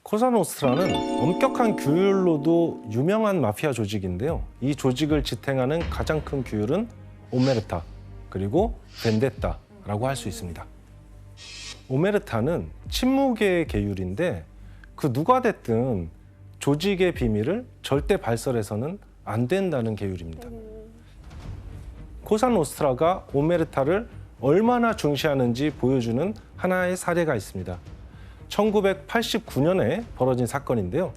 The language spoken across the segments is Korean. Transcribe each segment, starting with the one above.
코사노스트라는 엄격한 규율로도 유명한 마피아 조직인데요. 이 조직을 지탱하는 가장 큰 규율은 오메르타, 그리고 벤데타라고 할 수 있습니다. 오메르타는 침묵의 계율인데 그 누가 됐든 조직의 비밀을 절대 발설해서는 안 된다는 계율입니다. 코사노스트라가 오메르타를 얼마나 중시하는지 보여주는 하나의 사례가 있습니다. 1989년에 벌어진 사건인데요.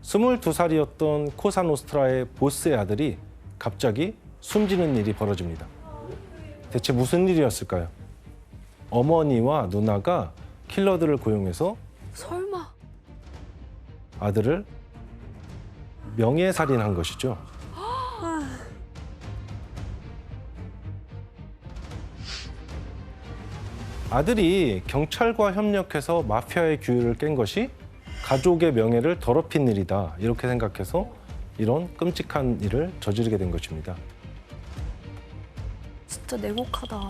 22살이었던 코사노스트라의 보스의 아들이 갑자기 숨지는 일이 벌어집니다. 대체 무슨 일이었을까요? 어머니와 누나가 킬러들을 고용해서 설마. 아들을 명예살인한 것이죠. 아들이 경찰과 협력해서 마피아의 규율을 깬 것이 가족의 명예를 더럽힌 일이다. 이렇게 생각해서 이런 끔찍한 일을 저지르게 된 것입니다. 진짜 냉혹하다.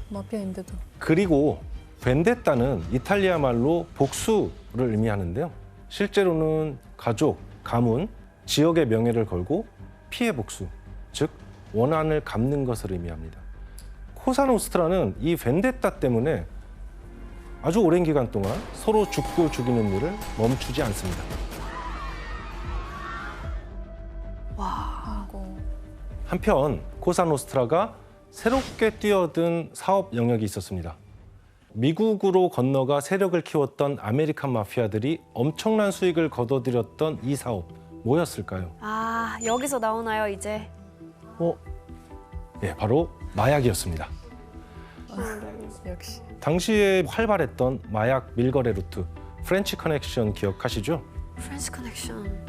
마피아인데도. 그리고 벤데타는 이탈리아 말로 복수를 의미하는데요. 실제로는 가족, 가문, 지역의 명예를 걸고 피해 복수, 즉 원한을 갚는 것을 의미합니다. 코사노스트라는 이 벤데타 때문에 아주 오랜 기간 동안 서로 죽고 죽이는 일을 멈추지 않습니다. 하고. 한편 코사노스트라가 새롭게 뛰어든 사업 영역이 있었습니다. 미국으로 건너가 세력을 키웠던 아메리칸 마피아들이 엄청난 수익을 거둬들였던 이 사업, 뭐였을까요? 아, 여기서 나오나요, 이제? 예, 바로 마약이었습니다. 역시. 당시에 활발했던 마약 밀거래 루트, 프렌치 커넥션 기억하시죠? 프렌치 커넥션.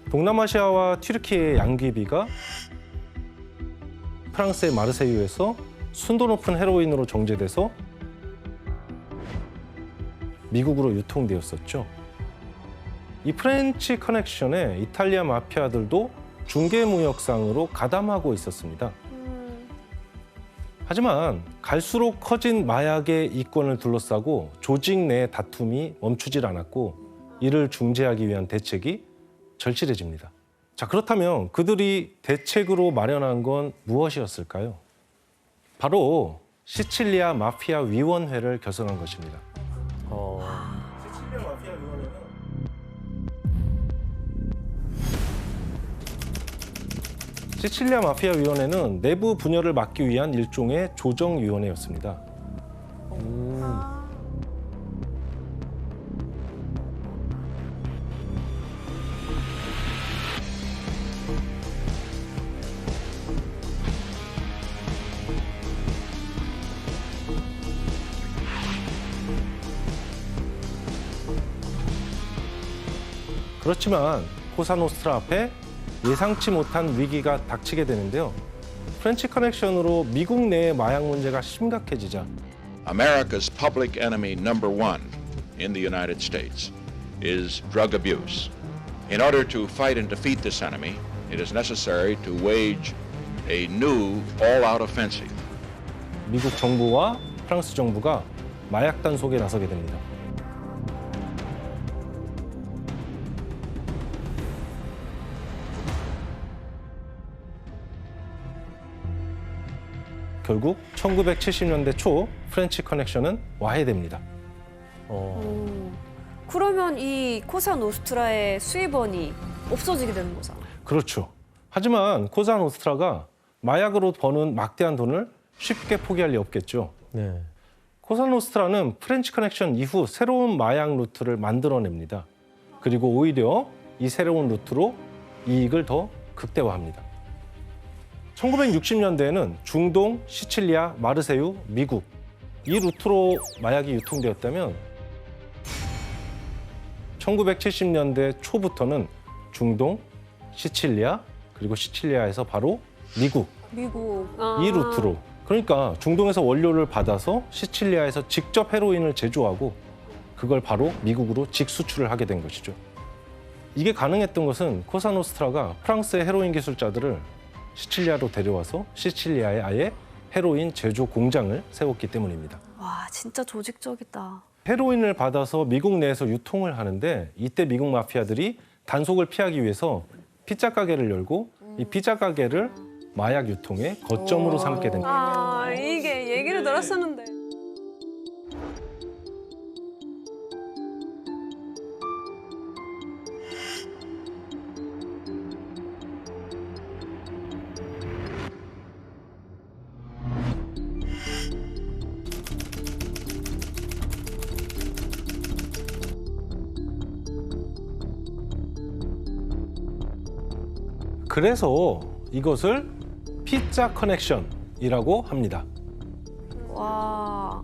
동남아시아와 튀르키예의 양귀비가 프랑스의 마르세유에서 순도 높은 헤로인으로 정제돼서 미국으로 유통되었었죠. 이 프렌치 커넥션에 이탈리아 마피아들도 중개무역상으로 가담하고 있었습니다. 하지만 갈수록 커진 마약의 이권을 둘러싸고 조직 내 다툼이 멈추질 않았고 이를 중재하기 위한 대책이 절실해집니다. 자, 그렇다면 그들이 대책으로 마련한 건 무엇이었을까요? 바로 시칠리아 마피아 위원회를 결성한 것입니다. 시칠리아 마피아 위원회는 시칠리아 마피아 위원회는 내부 분열을 막기 위한 일종의 조정위원회였습니다. 그렇지만 코사노스트라 앞에 예상치 못한 위기가 닥치게 되는데요. 프렌치 커넥션으로 미국 내의 마약 문제가 심각해지자 America's public enemy number one in the United States is drug abuse. In order to fight and defeat this enemy, it is necessary to wage a new all-out offensive. 미국 정부와 프랑스 정부가 마약 단속에 나서게 됩니다. 결국 1970년대 초 프렌치 커넥션은 와해됩니다. 그러면 이 코사노스트라의 수입원이 없어지게 되는 거잖아. 그렇죠. 하지만 코사노스트라가 마약으로 버는 막대한 돈을 쉽게 포기할 리 없겠죠. 네. 코사노스트라는 프렌치 커넥션 이후 새로운 마약 루트를 만들어냅니다. 그리고 오히려 이 새로운 루트로 이익을 더 극대화합니다. 1960년대에는 중동, 시칠리아, 마르세유, 미국 이 루트로 마약이 유통되었다면 1970년대 초부터는 중동, 시칠리아, 그리고 시칠리아에서 바로 미국 이 루트로, 그러니까 중동에서 원료를 받아서 시칠리아에서 직접 헤로인을 제조하고 그걸 바로 미국으로 직수출을 하게 된 것이죠. 이게 가능했던 것은 코사노스트라가 프랑스의 헤로인 기술자들을 시칠리아로 데려와서 시칠리아에 아예 헤로인 제조 공장을 세웠기 때문입니다. 와, 진짜 조직적이다. 헤로인을 받아서 미국 내에서 유통을 하는데 이때 미국 마피아들이 단속을 피하기 위해서 피자 가게를 열고 이 피자 가게를 마약 유통의 거점으로 삼게 됩니다. 아, 이게 얘기를 들었었는데. 그래서 이것을 피자 커넥션이라고 합니다. 와.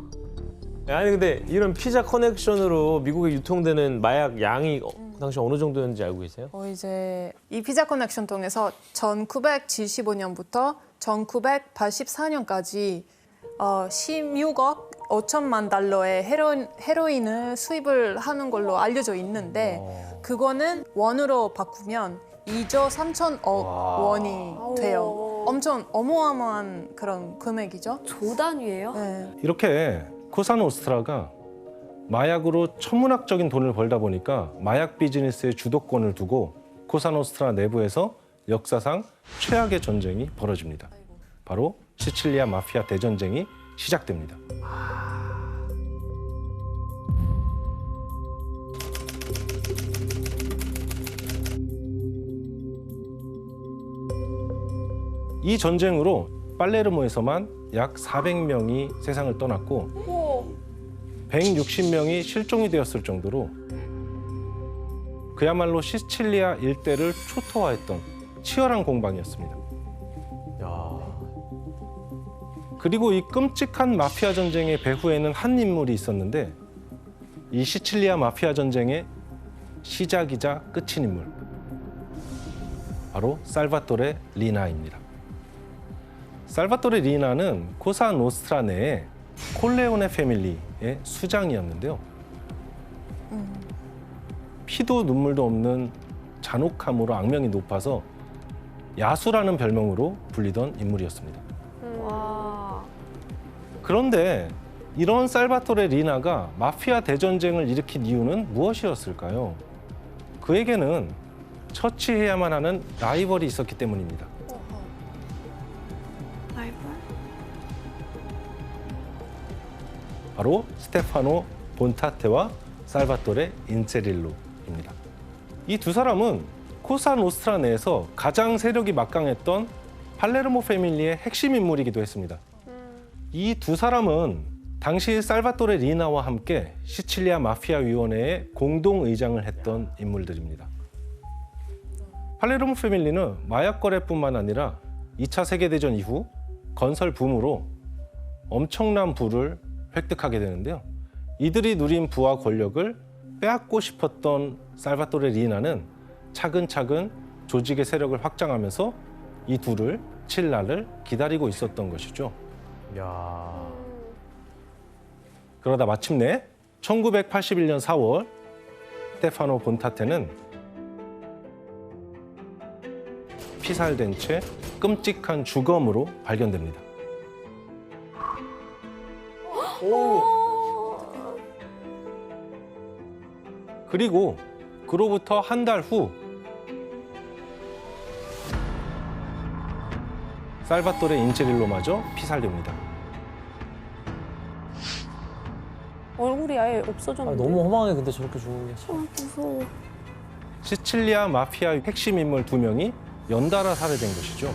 아니 근데 이런 피자 커넥션으로 미국에 유통되는 마약 양이 그 당시 어느 정도였는지 알고 계세요? 이제 이 피자 커넥션 통해서 1975년부터 1984년까지 16억 5천만 달러의 헤로인을 수입을 하는 걸로 알려져 있는데 그거는 원으로 바꾸면 2조 3천억 원이 돼요. 엄청 어마어마한 그런 금액이죠. 조 단위예요? 네. 이렇게 코사노스트라가 마약으로 천문학적인 돈을 벌다 보니까 마약 비즈니스의 주도권을 두고 코사노스트라 내부에서 역사상 최악의 전쟁이 벌어집니다. 바로 시칠리아 마피아 대전쟁이 시작됩니다. 이 전쟁으로 팔레르모에서만 약 400명이 세상을 떠났고 160명이 실종이 되었을 정도로 그야말로 시칠리아 일대를 초토화했던 치열한 공방이었습니다. 그리고 이 끔찍한 마피아 전쟁의 배후에는 한 인물이 있었는데 이 시칠리아 마피아 전쟁의 시작이자 끝인 인물, 바로 살바토레 리나입니다. 살바토레 리나는 코사 노스트라 내에 콜레오네 패밀리의 수장이었는데요. 피도 눈물도 없는 잔혹함으로 악명이 높아서 야수라는 별명으로 불리던 인물이었습니다. 와. 그런데 이런 살바토레 리나가 마피아 대전쟁을 일으킨 이유는 무엇이었을까요? 그에게는 처치해야만 하는 라이벌이 있었기 때문입니다. 라이벌? 바로 스테파노 본타테와 살바토레 인체릴로입니다. 이 두 사람은 코사 노스트라 내에서 가장 세력이 막강했던 팔레르모 패밀리의 핵심 인물이기도 했습니다. 이 두 사람은 당시 살바토레 리나와 함께 시칠리아 마피아 위원회의 공동 의장을 했던 인물들입니다. 팔레르모 패밀리는 마약 거래뿐만 아니라 2차 세계대전 이후 건설 붐으로 엄청난 부를 획득하게 되는데요. 이들이 누린 부와 권력을 빼앗고 싶었던 살바토레 리나는 차근차근 조직의 세력을 확장하면서 이 둘을 칠 날을 기다리고 있었던 것이죠. 야. 그러다 마침내 1981년 4월 스테파노 본타테는 피살된 채 끔찍한 주검으로 발견됩니다. 그리고 그로부터 한 달 후 살바토레 인체릴로마저 피살됩니다. 얼굴이 아예 없어졌는데. 너무 허망해 근데 저렇게 죽는 게. 무서워. 시칠리아 마피아의 핵심 인물 2명이 연달아 살해된 것이죠.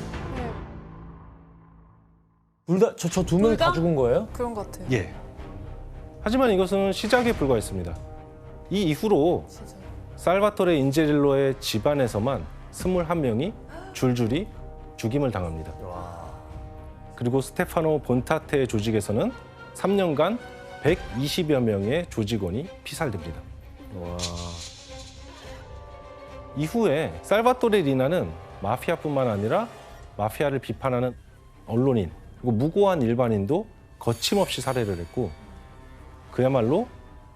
둘 다 저 두 명이 다 죽은 거예요? 그런 것 같아요. 예. 하지만 이것은 시작에 불과했습니다. 이 이후로 진짜. 살바토레 인제릴로의 집안에서만 21명이 줄줄이 죽임을 당합니다. 그리고 스테파노 본타테의 조직에서는 3년간 120여 명의 조직원이 피살됩니다. 와. 이후에 살바토레 리나는 마피아뿐만 아니라 마피아를 비판하는 언론인 그리고 무고한 일반인도 거침없이 살해를 했고 그야말로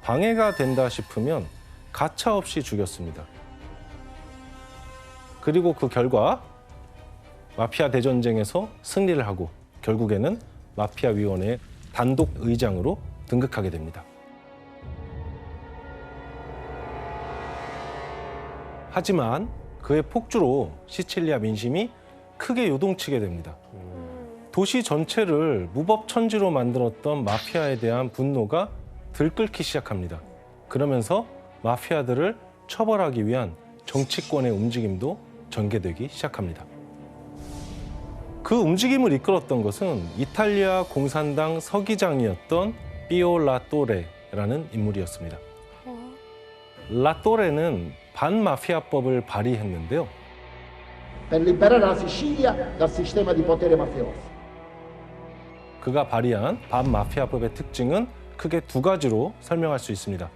방해가 된다 싶으면 가차없이 죽였습니다. 그리고 그 결과 마피아 대전쟁에서 승리를 하고 결국에는 마피아 위원회의 단독 의장으로 등극하게 됩니다. 하지만 그의 폭주로 시칠리아 민심이 크게 요동치게 됩니다. 도시 전체를 무법천지로 만들었던 마피아에 대한 분노가 들끓기 시작합니다. 그러면서 마피아들을 처벌하기 위한 정치권의 움직임도 전개되기 시작합니다. 그 움직임을 이끌었던 것은 이탈리아 공산당 서기장이었던 피오 라또레라는 인물이었습니다. 라또레는 반마피아법을 발의했는데요. per liberare la Sicilia dal sistema di potere mafioso. 그가 발의한 반마피아법의 특징은 크게 두 가지로 설명할 수 있습니다.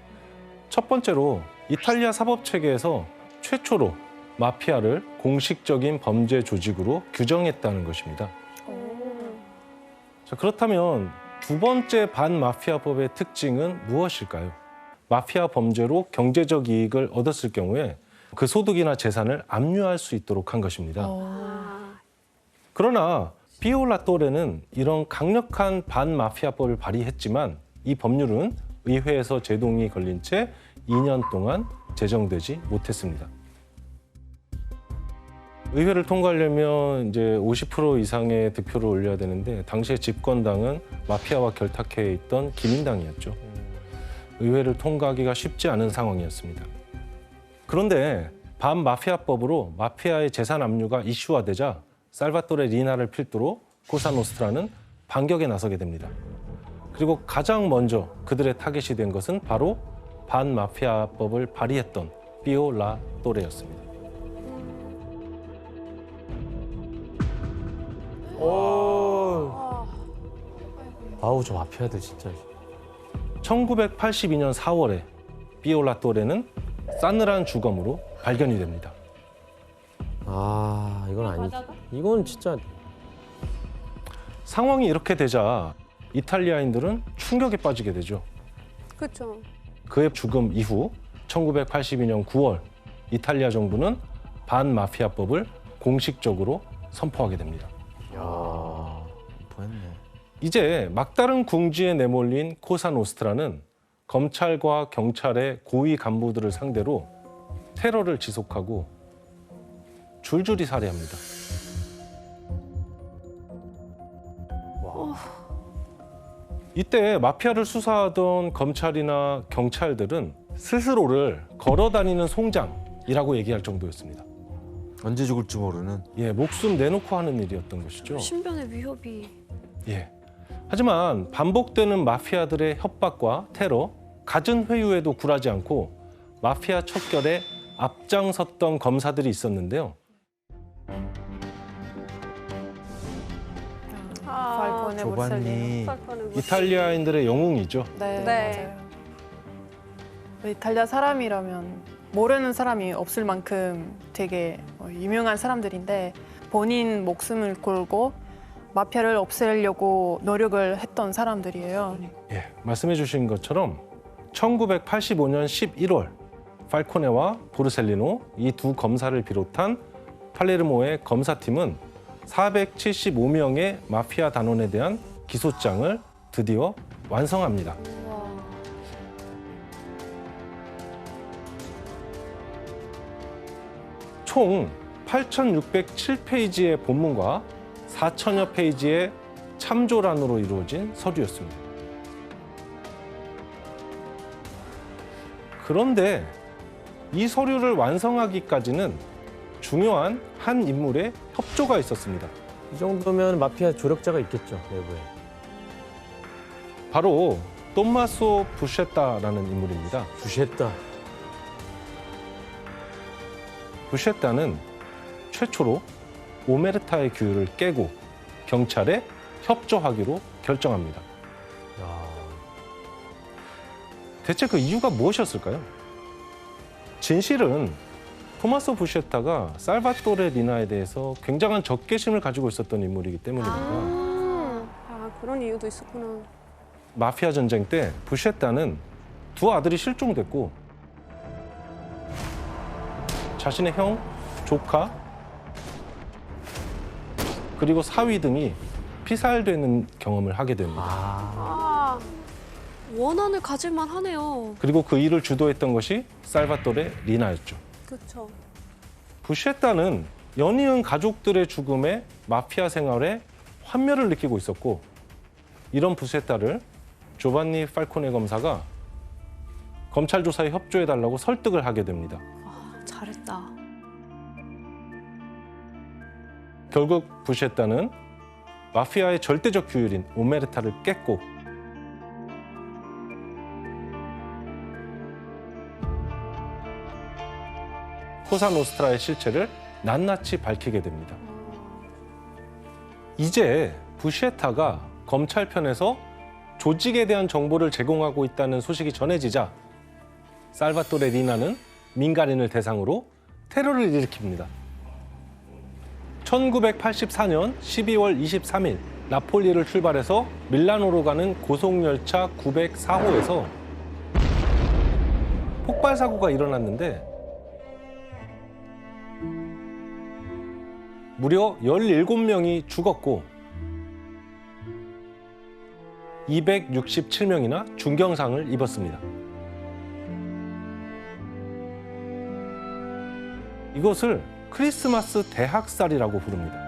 첫 번째로 이탈리아 사법체계에서 최초로 마피아를 공식적인 범죄 조직으로 규정했다는 것입니다. 자, 그렇다면 두 번째 반마피아법의 특징은 무엇일까요? 마피아 범죄로 경제적 이익을 얻었을 경우에 그 소득이나 재산을 압류할 수 있도록 한 것입니다. 그러나 피오 라또레는 이런 강력한 반마피아법을 발의했지만 이 법률은 의회에서 제동이 걸린 채 2년 동안 제정되지 못했습니다. 의회를 통과하려면 이제 50% 이상의 득표를 올려야 되는데 당시에 집권당은 마피아와 결탁해 있던 기민당이었죠. 의회를 통과하기가 쉽지 않은 상황이었습니다. 그런데 반마피아법으로 마피아의 재산 압류가 이슈화되자 살바토레 리나를 필두로 코사노스트라는 반격에 나서게 됩니다. 그리고 가장 먼저 그들의 타겟이 된 것은 바로 반마피아법을 발의했던 피오 라또레였습니다. 아우 저 마피아들 진짜. 1982년 4월에 피오 라또레는 싸늘한 주검으로 발견이 됩니다. 아 이건 아니지. 이건 진짜. 상황이 이렇게 되자 이탈리아인들은 충격에 빠지게 되죠. 그렇죠. 그의 죽음 이후 1982년 9월 이탈리아 정부는 반마피아법을 공식적으로 선포하게 됩니다. 야. 보였네. 이제 막다른 궁지에 내몰린 코사노스트라는 검찰과 경찰의 고위 간부들을 상대로 테러를 지속하고 줄줄이 살해합니다. 이때 마피아를 수사하던 검찰이나 경찰들은 스스로를 걸어다니는 송장이라고 얘기할 정도였습니다. 언제 죽을지 모르는. 예, 목숨 내놓고 하는 일이었던 것이죠. 신변의 위협이. 예. 하지만 반복되는 마피아들의 협박과 테러, 갖은 회유에도 굴하지 않고 마피아 척결에 앞장섰던 검사들이 있었는데요. 발코네 조반니. 이탈리아인들의 영웅이죠. 네, 네. 맞아요. 이탈리아 사람이라면 모르는 사람이 없을 만큼 되게 유명한 사람들인데 본인 목숨을 걸고 마피아를 없애려고 노력을 했던 사람들이에요. 예, 말씀해 주신 것처럼 1985년 11월 팔코네와 보르셀리노 이 두 검사를 비롯한 팔레르모의 검사팀은 475명의 마피아 단원에 대한 기소장을 드디어 완성합니다. 총 8,607페이지의 본문과 4천여 페이지의 참조란으로 이루어진 서류였습니다. 그런데 이 서류를 완성하기까지는 중요한 한 인물의 협조가 있었습니다. 이 정도면 마피아 조력자가 있겠죠 내부에. 바로 톰마소 부셰타라는 인물입니다. 부시했다. 부셰타는 최초로 오메르타의 규율을 깨고 경찰에 협조하기로 결정합니다. 야. 대체 그 이유가 무엇이었을까요? 진실은 토마소 부셰타가 살바토레 리나에 대해서 굉장한 적개심을 가지고 있었던 인물이기 때문입니다. 그런 이유도 있었구나. 마피아 전쟁 때 부셰타는 두 아들이 실종됐고 자신의 형, 조카, 그리고 사위 등이 피살되는 경험을 하게 됩니다. 원한을 가질만 하네요. 그리고 그 일을 주도했던 것이 살바토레 리나였죠. 그렇죠. 부시에타는 연이은 가족들의 죽음에 마피아 생활에 환멸을 느끼고 있었고 이런 부시에타를 조반니 팔코네 검사가 검찰 조사에 협조해달라고 설득을 하게 됩니다. 잘했다. 결국 부시에타는 마피아의 절대적 규율인 오메르타를 깼고 코사노스트라의 실체를 낱낱이 밝히게 됩니다. 이제 부시에타가 검찰편에서 조직에 대한 정보를 제공하고 있다는 소식이 전해지자 살바토레 리나는 민간인을 대상으로 테러를 일으킵니다. 1984년 12월 23일 나폴리를 출발해서 밀라노로 가는 고속열차 904호에서 폭발 사고가 일어났는데 무려 17명이 죽었고 267명이나 중경상을 입었습니다. 이것을 크리스마스 대학살이라고 부릅니다.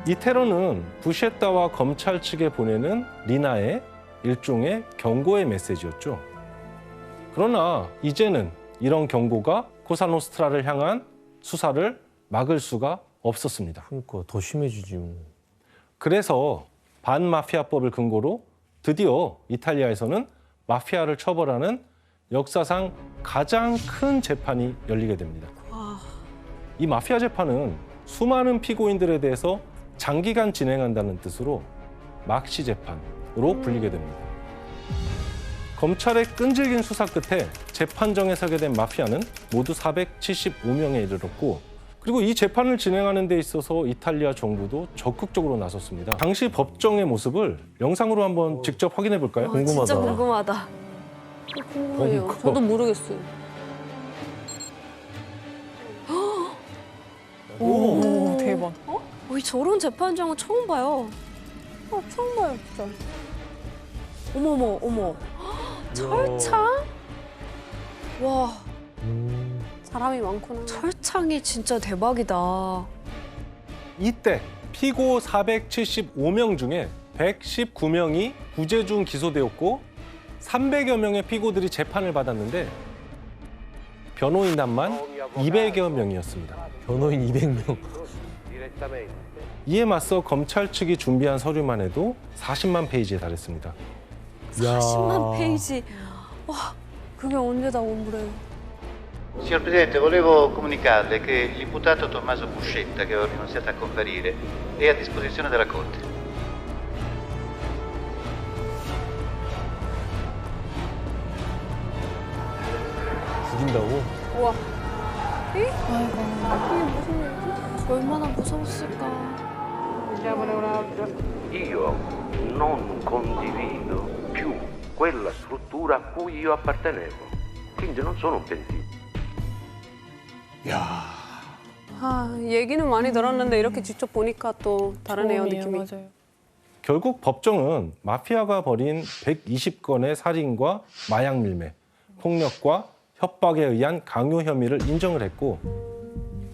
이 테러는 부시에타와 검찰 측에 보내는 리나의 일종의 경고의 메시지였죠. 그러나 이제는 이런 경고가 코사노스트라를 향한 수사를 막을 수가 없었습니다. 그러니까 더 심해지지 뭐. 그래서 반마피아법을 근거로 드디어 이탈리아에서는 마피아를 처벌하는 역사상 가장 큰 재판이 열리게 됩니다. 이 마피아 재판은 수많은 피고인들에 대해서 장기간 진행한다는 뜻으로 막시 재판으로 불리게 됩니다. 검찰의 끈질긴 수사 끝에 재판정에 서게 된 마피아는 모두 475명에 이르렀고 그리고 이 재판을 진행하는 데 있어서 이탈리아 정부도 적극적으로 나섰습니다. 당시 법정의 모습을 영상으로 한번 직접 확인해 볼까요? 궁금하다. 진짜 궁금하다. 궁금해요. 커. 저도 모르겠어요. 오, 대박. 저런 재판장은 처음 봐요. 처음 봐요, 진짜. 어머머, 어머. 철창? 와, 사람이 많구나. 철창이 진짜 대박이다. 이때 피고 475명 중에 119명이 구제 중 기소되었고 300여 명의 피고들이 재판을 받았는데 변호인단만 200여 명이었습니다. 변호인 200명. 이에 맞서 검찰 측이 준비한 서류만 해도 40만 페이지에 달했습니다. 40만 페이지. 와, 그게 언제 다 공부를. Signor Presidente, volevo comunicarle che l'imputato Tommaso Buscetta, che ho rinunziato a comparire, è a disposizione della Corte. 죽인다고? 우와. 얼마나 무서웠을까. Io non condivido più quella struttura a cui io appartenevo, quindi non sono un pentito. 아, 얘기는 많이 들었는데 이렇게 직접 보니까 또 다르네요, 처음이에요, 느낌이. 맞아요. 결국 법정은 마피아가 벌인 120건의 살인과 마약 밀매, 폭력과 협박에 의한 강요 혐의를 인정을 했고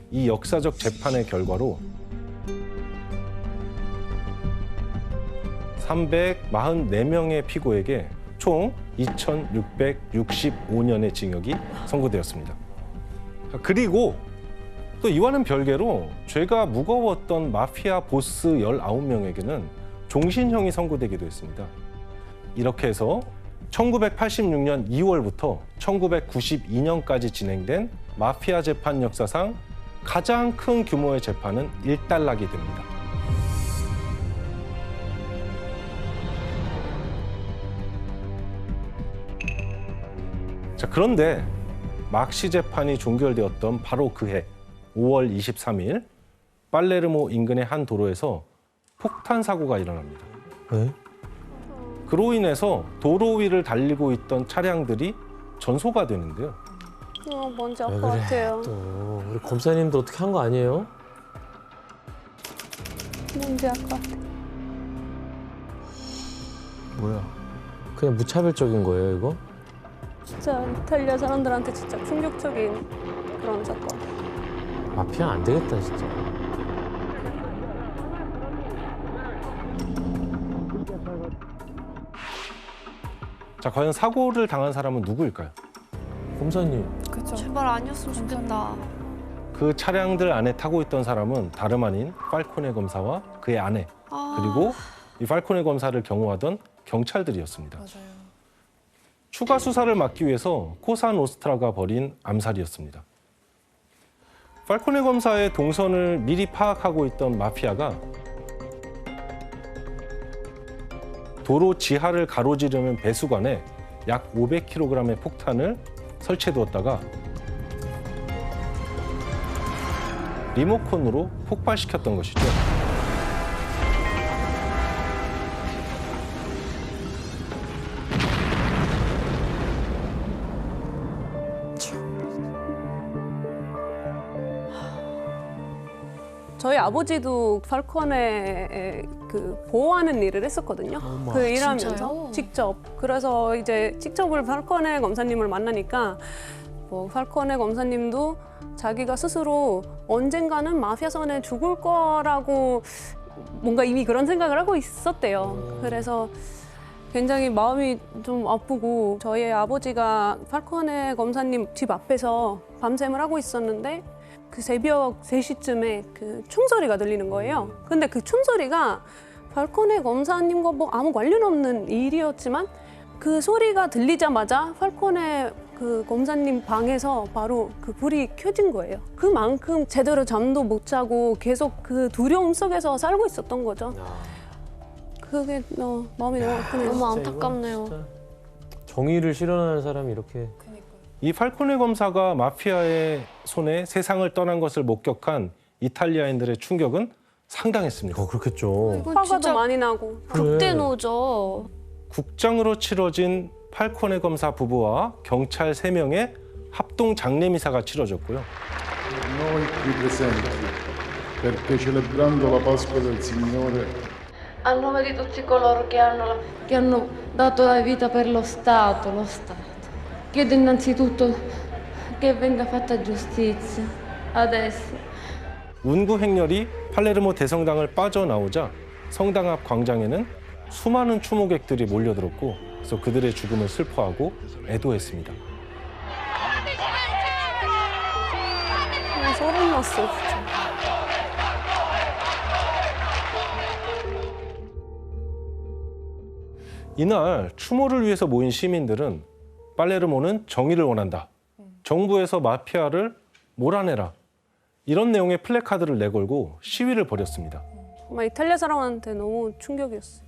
이 역사적 재판의 결과로 344명의 피고에게 총 2,665년의 징역이 선고되었습니다. 그리고 또 이와는 별개로 죄가 무거웠던 마피아 보스 19명에게는 종신형이 선고되기도 했습니다. 이렇게 해서 1986년 2월부터 1992년까지 진행된 마피아 재판 역사상 가장 큰 규모의 재판은 일단락이 됩니다. 자, 그런데 막시 재판이 종결되었던 바로 그해 5월 23일 팔레르모 인근의 한 도로에서 폭탄 사고가 일어납니다. 네? 그로 인해서 도로 위를 달리고 있던 차량들이 전소가 되는데요. 뭔지 알 왜 것 그래 같아요. 또 우리 검사님도 어떻게 한 거 아니에요? 뭔지 알 것 같아. 뭐야? 그냥 무차별적인 거예요 이거? 진짜 이탈리아 사람들한테 진짜 충격적인 그런 사건. 마피아 안 되겠다 진짜. 자, 과연 사고를 당한 사람은 누구일까요? 검사님. 그쵸. 제발 아니었으면 좋겠다. 그 차량들 안에 타고 있던 사람은 다름 아닌 팔코네 검사와 그의 아내, 그리고 이 팔코네 검사를 경호하던 경찰들이었습니다. 맞아요. 추가 수사를 막기 위해서 코사 노스트라가 벌인 암살이었습니다. 팔코네 검사의 동선을 미리 파악하고 있던 마피아가 도로 지하를 가로지르는 배수관에 약 500kg의 폭탄을 설치해두었다가 리모컨으로 폭발시켰던 것이죠. 저희 아버지도 팔코네 그 보호하는 일을 했었거든요. 그 일하면서 진짜요? 직접. 그래서 이제 직접을 팔코네 검사님을 만나니까 뭐 팔코네 검사님도 자기가 스스로 언젠가는 마피아 손에 죽을 거라고 뭔가 이미 그런 생각을 하고 있었대요. 그래서 굉장히 마음이 좀 아프고 저희 아버지가 팔코네 검사님 집 앞에서 밤샘을 하고 있었는데 그 새벽 3시쯤에 그 총소리가 들리는 거예요. 근데 그 총소리가 팔코네 검사님과 뭐 아무 관련 없는 일이었지만 그 소리가 들리자마자 팔코네 그 검사님 방에서 바로 그 불이 켜진 거예요. 그만큼 제대로 잠도 못 자고 계속 그 두려움 속에서 살고 있었던 거죠. 그게 마음이 너무 아프네요. 너무 진짜 안타깝네요. 이건 진짜 정의를 실현하는 사람이 이렇게 이 팔코네 검사가 마피아의 손에 세상을 떠난 것을 목격한 이탈리아인들의 충격은 상당했습니다. 그렇겠죠. 이건 화가 진짜 더 많이 나고. 극대노죠. 국장으로 치러진 팔코네 검사 부부와 경찰 3명의 합동 장례미사가 치러졌고요. Noi qui presenti, perché celebrando la Pasqua del Signore, A nome di tutti coloro che hanno dato la vita per lo Stato. Chiedo innanzitutto che venga fatta giustizia adesso. 운구 행렬이 팔레르모 대성당을 빠져나오자 성당 앞 광장에는 수많은 추모객들이 몰려들었고 그래서 그들의 죽음을 슬퍼하고 애도했습니다. 소름 났어, 진짜. 이날 추모를 위해서 모인 시민들은 팔레르모는 정의를 원한다. 정부에서 마피아를 몰아내라. 이런 내용의 플래카드를 내걸고 시위를 벌였습니다. 정말 이탈리아 사람한테 너무 충격이었어요.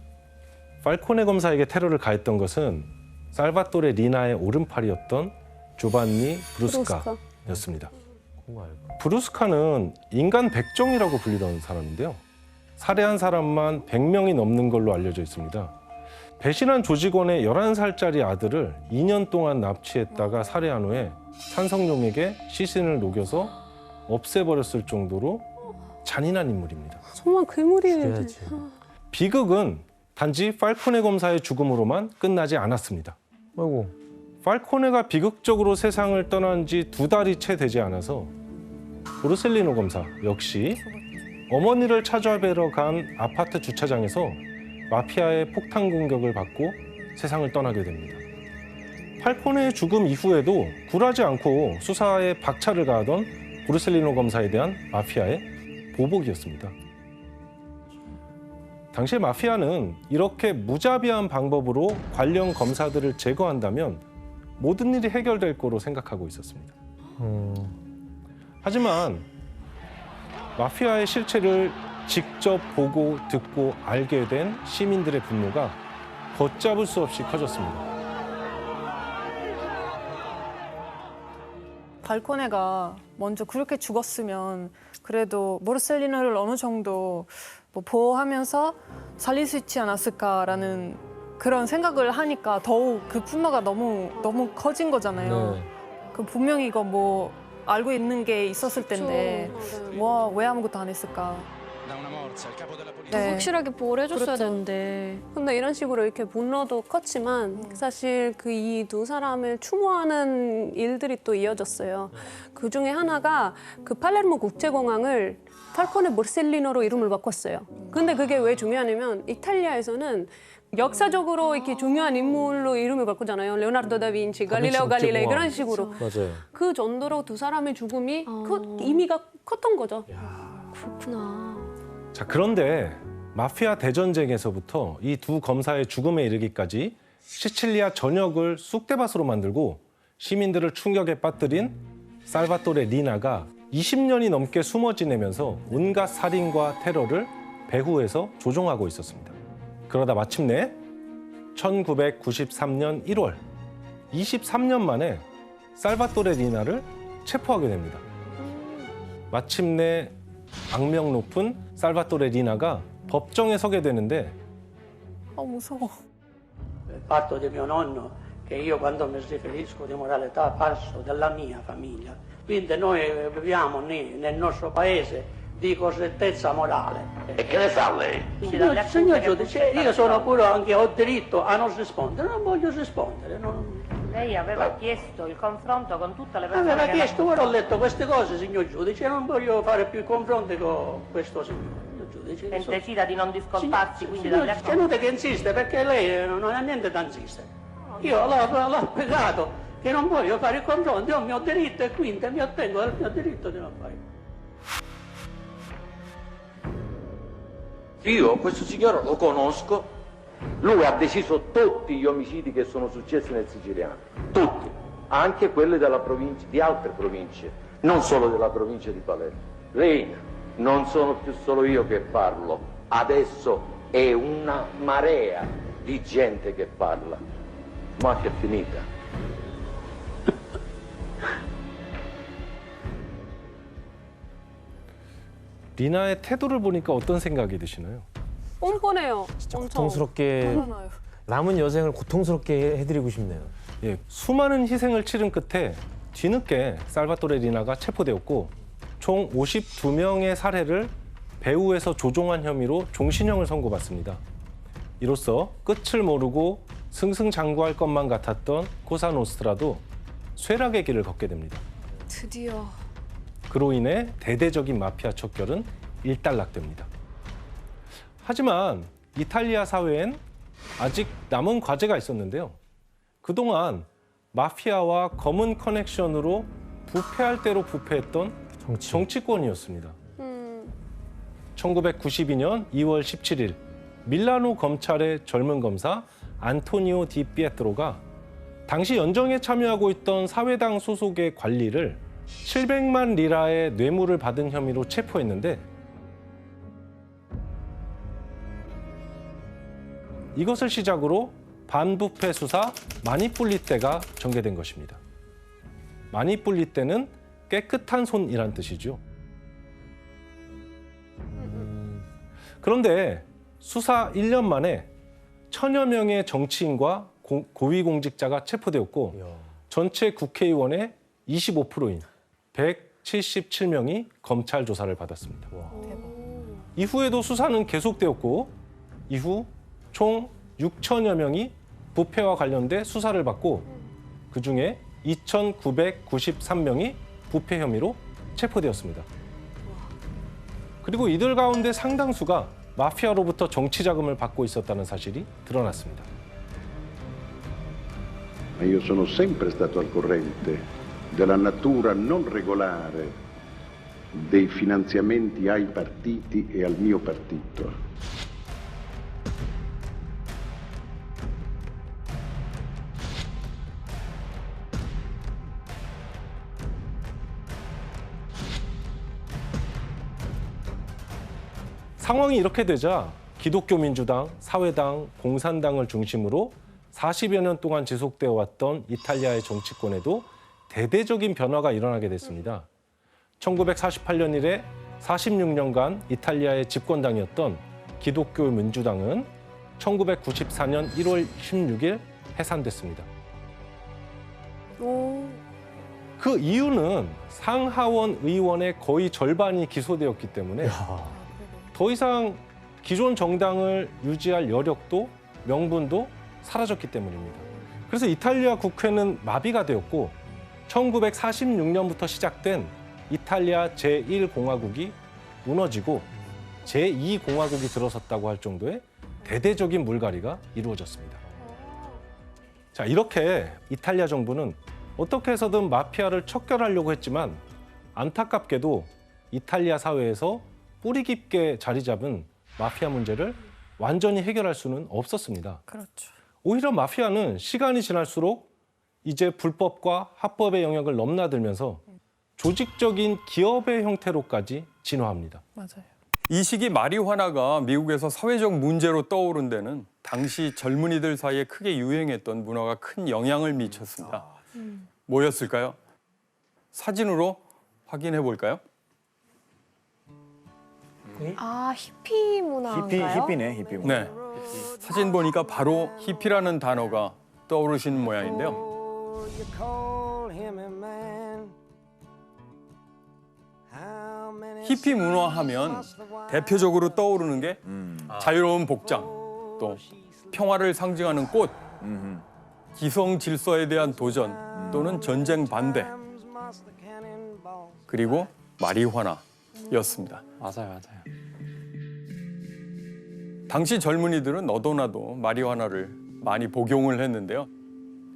팔코네 검사에게 테러를 가했던 것은 살바토레 리나의 오른팔이었던 조반니 브루스카였습니다. 그거 알고. 브루스카는 인간 백정이라고 불리던 사람인데요. 살해한 사람만 100명이 넘는 걸로 알려져 있습니다. 배신한 조직원의 11살짜리 아들을 2년 동안 납치했다가 살해한 후에 산성용액에 시신을 녹여서 없애버렸을 정도로 잔인한 인물입니다. 정말 괴물이에요. 죽여야지. 진짜. 비극은 단지 팔코네 검사의 죽음으로만 끝나지 않았습니다. 아이고. 팔코네가 비극적으로 세상을 떠난 지 2달이 채 되지 않아서 보르셀리노 검사 역시 어머니를 찾아뵈러 간 아파트 주차장에서 마피아의 폭탄 공격을 받고 세상을 떠나게 됩니다. 팔코네의 죽음 이후에도 굴하지 않고 수사에 박차를 가하던 보르셀리노 검사에 대한 마피아의 보복이었습니다. 당시 마피아는 이렇게 무자비한 방법으로 관련 검사들을 제거한다면 모든 일이 해결될 거로 생각하고 있었습니다. 하지만 마피아의 실체를 직접 보고 듣고 알게 된 시민들의 분노가 걷잡을 수 없이 커졌습니다. 발코네가 먼저 그렇게 죽었으면 그래도 보르셀리노를 어느 정도 뭐 보호하면서 살릴 수 있지 않았을까라는 그런 생각을 하니까 더욱 그 분노가 너무 커진 거잖아요. 네. 그 분명히 이거 뭐 알고 있는 게 있었을 텐데 뭐 왜 아무것도 안 했을까? 네. 확실하게 보호를 해줬어야 그렇죠. 되는데. 근데 이런 식으로 이렇게 분노도 컸지만 사실 그 이 두 사람을 추모하는 일들이 또 이어졌어요. 그 중에 하나가 그 팔레르모 국제공항을 팔코네 보르셀리노로 이름을 바꿨어요. 근데 그게 왜 중요하냐면 이탈리아에서는 역사적으로 이렇게 중요한 인물로 이름을 바꾸잖아요. 레오나르도 다빈치, 갈릴레오 갈릴레이 그런 식으로. 맞아요. 그 정도로 두 사람의 죽음이 그 의미가 컸던 거죠. 그렇구나. 자, 그런데 마피아 대전쟁에서부터 이 두 검사의 죽음에 이르기까지 시칠리아 전역을 쑥대밭으로 만들고 시민들을 충격에 빠뜨린 살바토레 리나가 20년이 넘게 숨어 지내면서 온갖 살인과 테러를 배후에서 조종하고 있었습니다. 그러다 마침내 1993년 1월 23년 만에 살바토레 리나를 체포하게 됩니다. 마침내 악명 높은 살바토레 리나가 법정에 서게 되는데 무서워. Parto di mio nonno che io quando mi riferisco di moralità parlo della mia famiglia. Quindi noi viviamo nel nostro paese di correttezza morale. E che ne sa lei? Signor giudice, io sono pure anche ho diritto a non rispondere, non voglio rispondere. Lei aveva chiesto il confronto con tutte le persone Aveva che chiesto, ora ho letto queste cose, signor giudice, non voglio fare più confronti con questo signore. Giudice, e decida di non discolparsi quindi dalle c'è nuda che insiste perché lei non ha niente da insistere. Io l'ho spiegato che non voglio fare il confronto, ho il mio diritto e quindi mi ottengo dal mio diritto di non fare. Io questo signore lo conosco, lui ha deciso tutti gli omicidi che sono successi nel Siciliano, tutti, anche quelli della provincia, di altre province, non solo della provincia di Palermo. Reina, non sono più solo io che parlo, adesso è una marea di gente che parla. Mafia è finita. 리나의 태도를 보니까 어떤 생각이 드시나요? 뻔뻔해요. 엄청. 고통스럽게 남은 여생을 고통스럽게 해드리고 싶네요. 예, 수많은 희생을 치른 끝에 뒤늦게 살바토레 리나가 체포되었고 총 52명의 살해를 배후에서 조종한 혐의로 종신형을 선고받습니다. 이로써 끝을 모르고 승승장구할 것만 같았던 코사노스트라도 쇠락의 길을 걷게 됩니다. 드디어. 그로 인해 대대적인 마피아 척결은 일단락됩니다. 하지만 이탈리아 사회엔 아직 남은 과제가 있었는데요. 그동안 마피아와 검은 커넥션으로 부패할 대로 부패했던 정치권이었습니다. 1992년 2월 17일 밀라노 검찰의 젊은 검사 안토니오 디 피에트로가 당시 연정에 참여하고 있던 사회당 소속의 관리를 700만 리라의 뇌물을 받은 혐의로 체포했는데 이것을 시작으로 반부패 수사 마니뿔리떼가 전개된 것입니다. 마니뿔리떼는 깨끗한 손이란 뜻이죠. 그런데 수사 1년 만에 1000여 명의 정치인과 고위공직자가 체포되었고 전체 국회의원의 25%인 177명이 검찰 조사를 받았습니다. 이후에도 수사는 계속되었고 이후 총 6천여 명이 부패와 관련돼 수사를 받고 그중에 2,993명이 부패 혐의로 체포되었습니다. 그리고 이들 가운데 상당수가 마피아로부터 정치 자금을 받고 있었다는 사실이 드러났습니다. Ma io sono sempre stato al corrente della natura non regolare dei finanziamenti ai partiti e al mio partito. 상황이 이렇게 되자 기독교 민주당, 사회당, 공산당을 중심으로 40여 년 동안 지속되어 왔던 이탈리아의 정치권에도 대대적인 변화가 일어나게 됐습니다. 1948년 이래 46년간 이탈리아의 집권당이었던 기독교 민주당은 1994년 1월 16일 해산됐습니다. 그 이유는 상하원 의원의 거의 절반이 기소되었기 때문에 더 이상 기존 정당을 유지할 여력도 명분도 사라졌기 때문입니다. 그래서 이탈리아 국회는 마비가 되었고 1946년부터 시작된 이탈리아 제1공화국이 무너지고 제2공화국이 들어섰다고 할 정도의 대대적인 물갈이가 이루어졌습니다. 자, 이렇게 이탈리아 정부는 어떻게 해서든 마피아를 척결하려고 했지만 안타깝게도 이탈리아 사회에서 뿌리 깊게 자리 잡은 마피아 문제를 완전히 해결할 수는 없었습니다. 그렇죠. 오히려 마피아는 시간이 지날수록 이제 불법과 합법의 영역을 넘나들면서 조직적인 기업의 형태로까지 진화합니다. 맞아요. 이 시기 마리화나가 미국에서 사회적 문제로 떠오른 데는 당시 젊은이들 사이에 크게 유행했던 문화가 큰 영향을 미쳤습니다. 뭐였을까요? 사진으로 확인해 볼까요? 아, 히피 문화인가요? 히피네, 히피 문화. 네. 사진 보니까 바로 히피라는 단어가 떠오르시는 모양인데요. 히피 문화 하면 대표적으로 떠오르는 게 자유로운 복장, 또 평화를 상징하는 꽃, 기성 질서에 대한 도전 또는 전쟁 반대, 그리고 마리화나였습니다. 맞아요. 당시 젊은이들은 너도나도 마리화나를 많이 복용을 했는데요.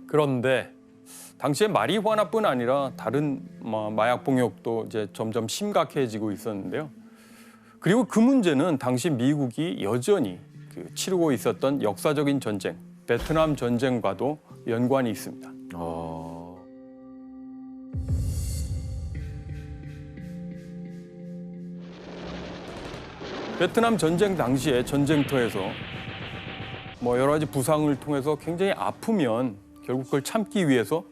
그런데 당시에 마리화나뿐 아니라 다른 마약 복용도 이제 점점 심각해지고 있었는데요. 그리고 그 문제는 당시 미국이 여전히 치르고 있었던 역사적인 전쟁, 베트남 전쟁과도 연관이 있습니다. 베트남 전쟁 당시에 전쟁터에서 여러 가지 부상을 통해서 굉장히 아프면 결국 그걸 참기 위해서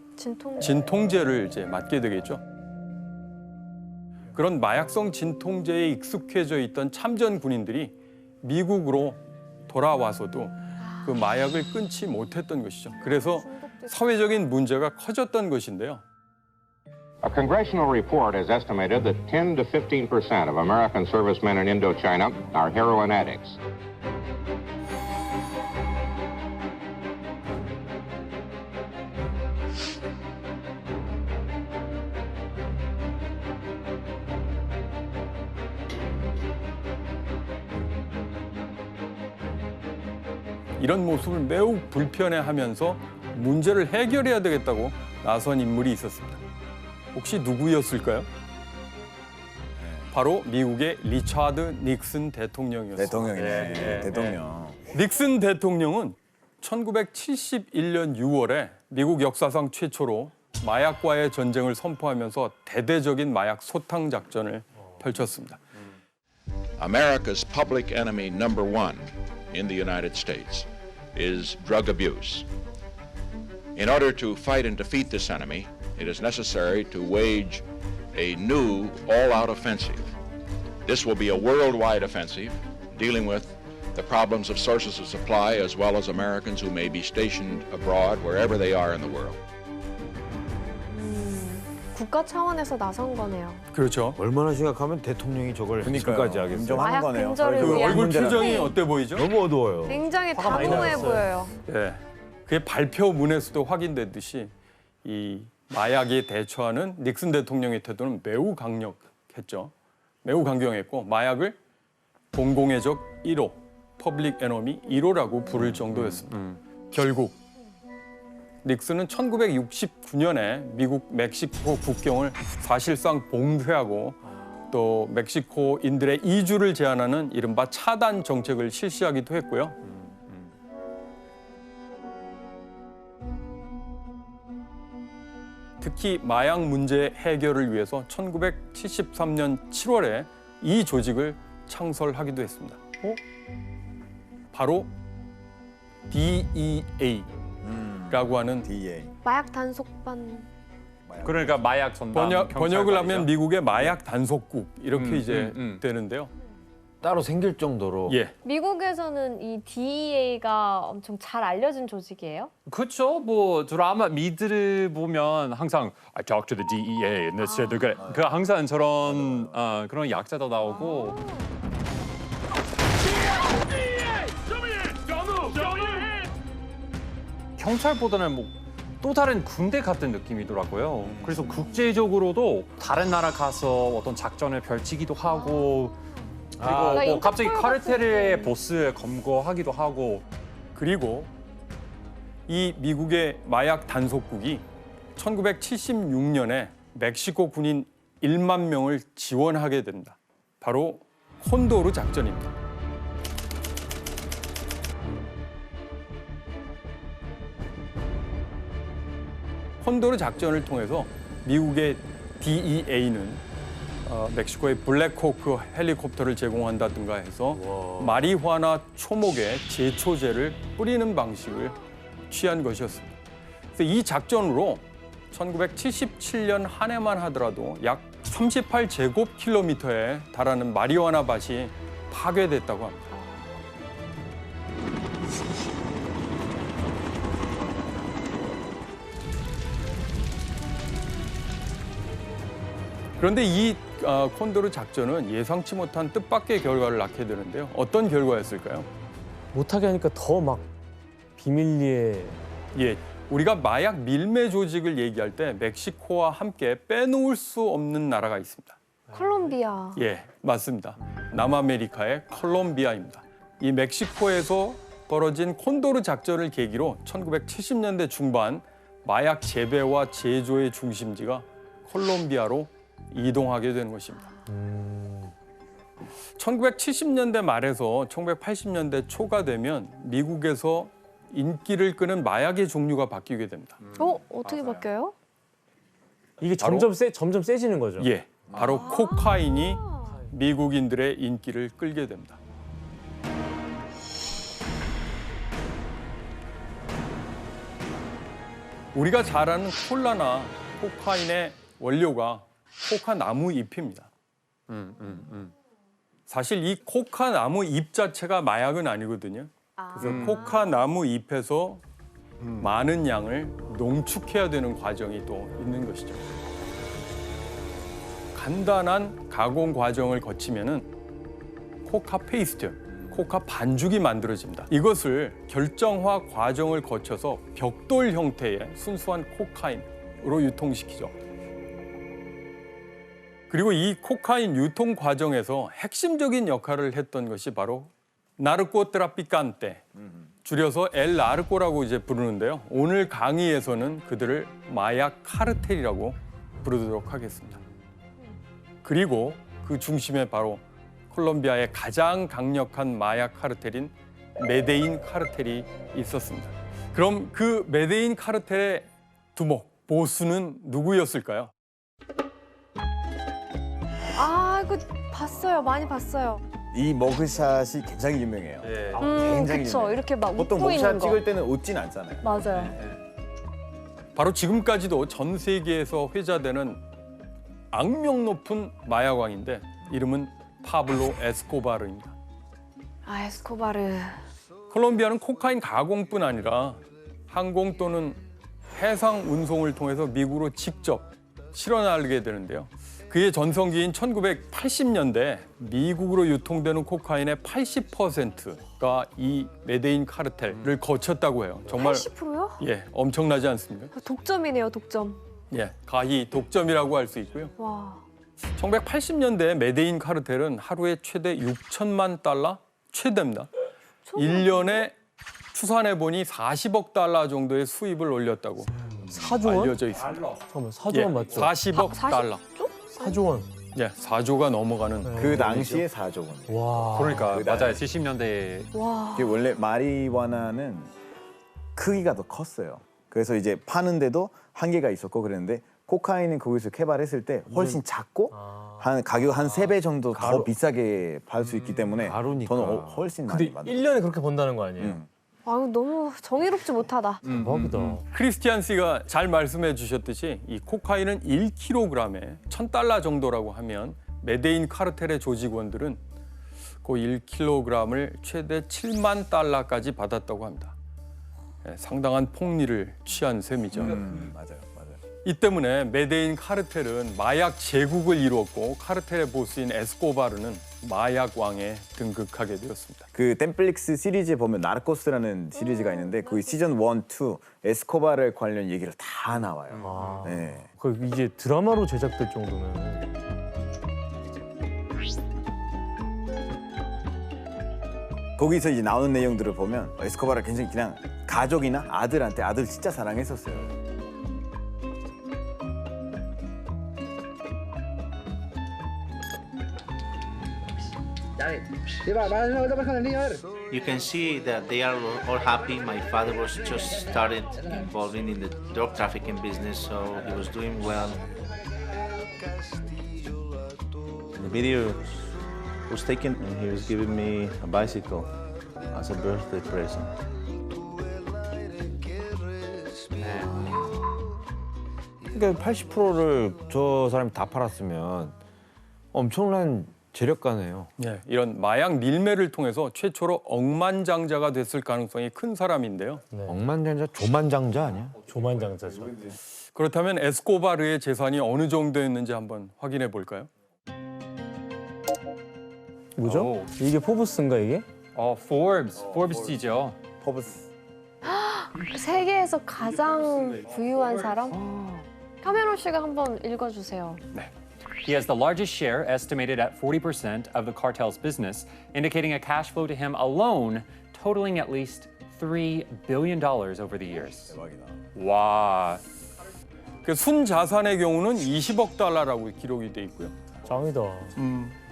진통제를 이제 맞게 되겠죠. 그런 마약성 진통제에 익숙해져 있던 참전 군인들이 미국으로 돌아와서도 그 마약을 끊지 못했던 것이죠. 그래서 사회적인 문제가 커졌던 것인데요. A congressional report has estimated that 10 to 15% of American servicemen in Indochina are heroin addicts. 이런 모습을 매우 불편해하면서 문제를 해결해야 되겠다고 나선 인물이 있었습니다. 혹시 누구였을까요? 바로 미국의 리차드 닉슨 대통령이었습니다. 대통령이네. 대통령. 닉슨 대통령은 1971년 6월에 미국 역사상 최초로 마약과의 전쟁을 선포하면서 대대적인 마약 소탕 작전을 펼쳤습니다. America's public enemy number one in the United States is drug abuse. In order to fight and defeat this enemy, it is necessary to wage a new all-out offensive. This will be a worldwide offensive dealing with the problems of sources of supply as well as Americans who may be stationed abroad wherever they are in the world. 국가 차원에서 나선 거네요. 그렇죠. 얼마나 심각하면 대통령이 저걸 지금까지 하겠어요. 인정하는 마약 거네요. 근절을 그 위한 얼굴 표정이 네. 어때 보이죠? 너무 어두워요. 굉장히 단호해 보여요. 네, 그게 발표문에서도 확인됐듯이 이 마약에 대처하는 닉슨 대통령의 태도는 매우 강력했죠. 매우 강경했고 마약을 공공의 적 1호, 퍼블릭 에너미 1호라고 부를 정도였습니다. 결국 닉슨은 1969년에 미국 멕시코 국경을 사실상 봉쇄하고 또 멕시코인들의 이주를 제한하는 이른바 차단 정책을 실시하기도 했고요. 특히 마약 문제 해결을 위해서 1973년 7월에 이 조직을 창설하기도 했습니다. 바로 DEA라고 하는 마약 단속반. 그러니까 마약 전담 번역을 하면 경찰관이죠. 미국의 마약 단속국 이렇게 이제 되는데요. 따로 생길 정도로. 예. 미국에서는 이 DEA가 엄청 잘 알려진 조직이에요? 그렇죠. 뭐 드라마 미드를 보면 항상 I talk to the DEA and this 그 항상 저런 그런 약자도 나오고. 경찰보다는 뭐 또 다른 군대 같은 느낌이더라고요. 그래서 국제적으로도 다른 나라 가서 어떤 작전을 펼치기도 하고 그리고 뭐 갑자기 카르텔의 보스 검거하기도 하고 그리고 이 미국의 마약 단속국이 1976년에 멕시코 군인 1만 명을 지원하게 된다. 바로 콘도르 작전입니다. 콘도르 작전을 통해서 미국의 DEA는 멕시코의 블랙호크 헬리콥터를 제공한다든가 해서 마리화나 초목에 제초제를 뿌리는 방식을 취한 것이었습니다. 그래서 이 작전으로 1977년 한 해만 하더라도 약 38제곱킬로미터에 달하는 마리화나 밭이 파괴됐다고 합니다. 그런데 이 콘도르 작전은 예상치 못한 뜻밖의 결과를 낳게 되는데요. 어떤 결과였을까요? 못하게 하니까 더 막 비밀리에. 예, 우리가 마약 밀매 조직을 얘기할 때 멕시코와 함께 빼놓을 수 없는 나라가 있습니다. 콜롬비아. 예, 맞습니다. 남아메리카의 콜롬비아입니다. 이 멕시코에서 벌어진 콘도르 작전을 계기로 1970년대 중반 마약 재배와 제조의 중심지가 콜롬비아로 이동하게 되는 것입니다. 1970년대 말에서 1980년대 초가 되면 미국에서 인기를 끄는 마약의 종류가 바뀌게 됩니다. 어떻게 바뀌어요? 이게 점점 세지는 거죠. 예, 바로 코카인이 미국인들의 인기를 끌게 됩니다. 우리가 잘 아는 콜라나 코카인의 원료가 코카 나무 잎입니다. 사실 이 코카 나무 잎 자체가 마약은 아니거든요. 그래서 코카 나무 잎에서 많은 양을 농축해야 되는 과정이 또 있는 것이죠. 간단한 가공 과정을 거치면은 코카 페이스트, 코카 반죽이 만들어집니다. 이것을 결정화 과정을 거쳐서 벽돌 형태의 순수한 코카인으로 유통시키죠. 그리고 이 코카인 유통 과정에서 핵심적인 역할을 했던 것이 바로 나르코 트라피칸테, 줄여서 엘 나르코라고 이제 부르는데요. 오늘 강의에서는 그들을 마약 카르텔이라고 부르도록 하겠습니다. 그리고 그 중심에 바로 콜롬비아의 가장 강력한 마약 카르텔인 메데인 카르텔이 있었습니다. 그럼 그 메데인 카르텔의 두목, 보스는 누구였을까요? 이거 봤어요. 많이 봤어요. 이 머그샷이 굉장히 유명해요. 굉장히 그쵸. 유명해요. 이렇게 막 보통 웃고 있는 머그샷 거. 찍을 때는 웃진 않잖아요. 맞아요. 바로 지금까지도 전 세계에서 회자되는 악명 높은 마약왕인데 이름은 파블로 에스코바르입니다. 에스코바르. 콜롬비아는 코카인 가공뿐 아니라 항공 또는 해상 운송을 통해서 미국으로 직접 실어나르게 되는데요. 그의 전성기인 1980년대 미국으로 유통되는 코카인의 80%가 이 메데인 카르텔을 거쳤다고 해요. 정말 80%요? 예, 엄청나지 않습니까? 독점이네요, 독점. 예, 가히 독점이라고 할 수 있고요. 와. 1980년대 메데인 카르텔은 하루에 최대 6천만 달러? 최대입니다. 1년에 추산해 보니 40억 달러 정도의 수입을 올렸다고 4조 원? 알려져 있습니다. 잠깐만, 4조 원 맞죠? 40억 달러. 4조 원. 예, 4조가 넘어가는 그 당시에 4조 원. 와. 그러니까 그 맞아요. 70년대에. 와. 이게 원래 마리화나는 크기가 더 컸어요. 그래서 이제 파는데도 한계가 있었고 그랬는데 코카인은 거기서 개발했을 때 훨씬 작고 한 가격 한 3배 정도 더 비싸게 팔 수 있기 때문에 저는 훨씬 많이 근데 받아요. 1년에 그렇게 번다는 거 아니에요? 아유, 너무 정의롭지 못하다. 대박이다. 크리스티안 씨가 잘 말씀해 주셨듯이 이 코카인은 1kg에 $1,000 정도라고 하면 메데인 카르텔의 조직원들은 그 1kg을 최대 7만 달러까지 받았다고 합니다. 예, 상당한 폭리를 취한 셈이죠. 맞아요. 이 때문에 메데인 카르텔은 마약 제국을 이루었고 카르텔의 보스인 에스코바르는 마약 왕에 등극하게 되었습니다. 그 넷플릭스 시리즈에 보면 나르코스라는 시리즈가 있는데 그 시즌 1, 2 에스코바르 관련 얘기를 다 나와요. 네. 그 이제 드라마로 제작될 정도면. 거기서 이제 나오는 내용들을 보면 에스코바르가 굉장히 그냥 가족이나 아들한테 아들 진짜 사랑했었어요. You can see that they are all happy. My father was just started involving in the drug trafficking business, so he was doing well. The video was taken and he was giving me a bicycle as a birthday present. 그러니까 80%를 저 사람이 다 팔았으면 엄청난 재력가네요. 네, 이런 마약 밀매를 통해서 최초로 억만장자가 됐을 가능성이 큰 사람인데요. 억만장자, 조만장자 아니야? 조만장자죠. 그렇다면 에스코바르의 재산이 어느 정도였는지 한번 확인해 볼까요? 뭐죠? 이게 포브스인가 이게? Forbes지죠. 포브스. 세계에서 가장 부유한 사람? 카메론 씨가 한번 읽어주세요. 네. He has the largest share, estimated at 40% of the cartel's business, indicating a cash flow to him alone totaling at least $3 billion over the years. 대박이다. 와. 그 순자산의 경우는 20억 달러라고 기록이 돼 있고요. 짱이다.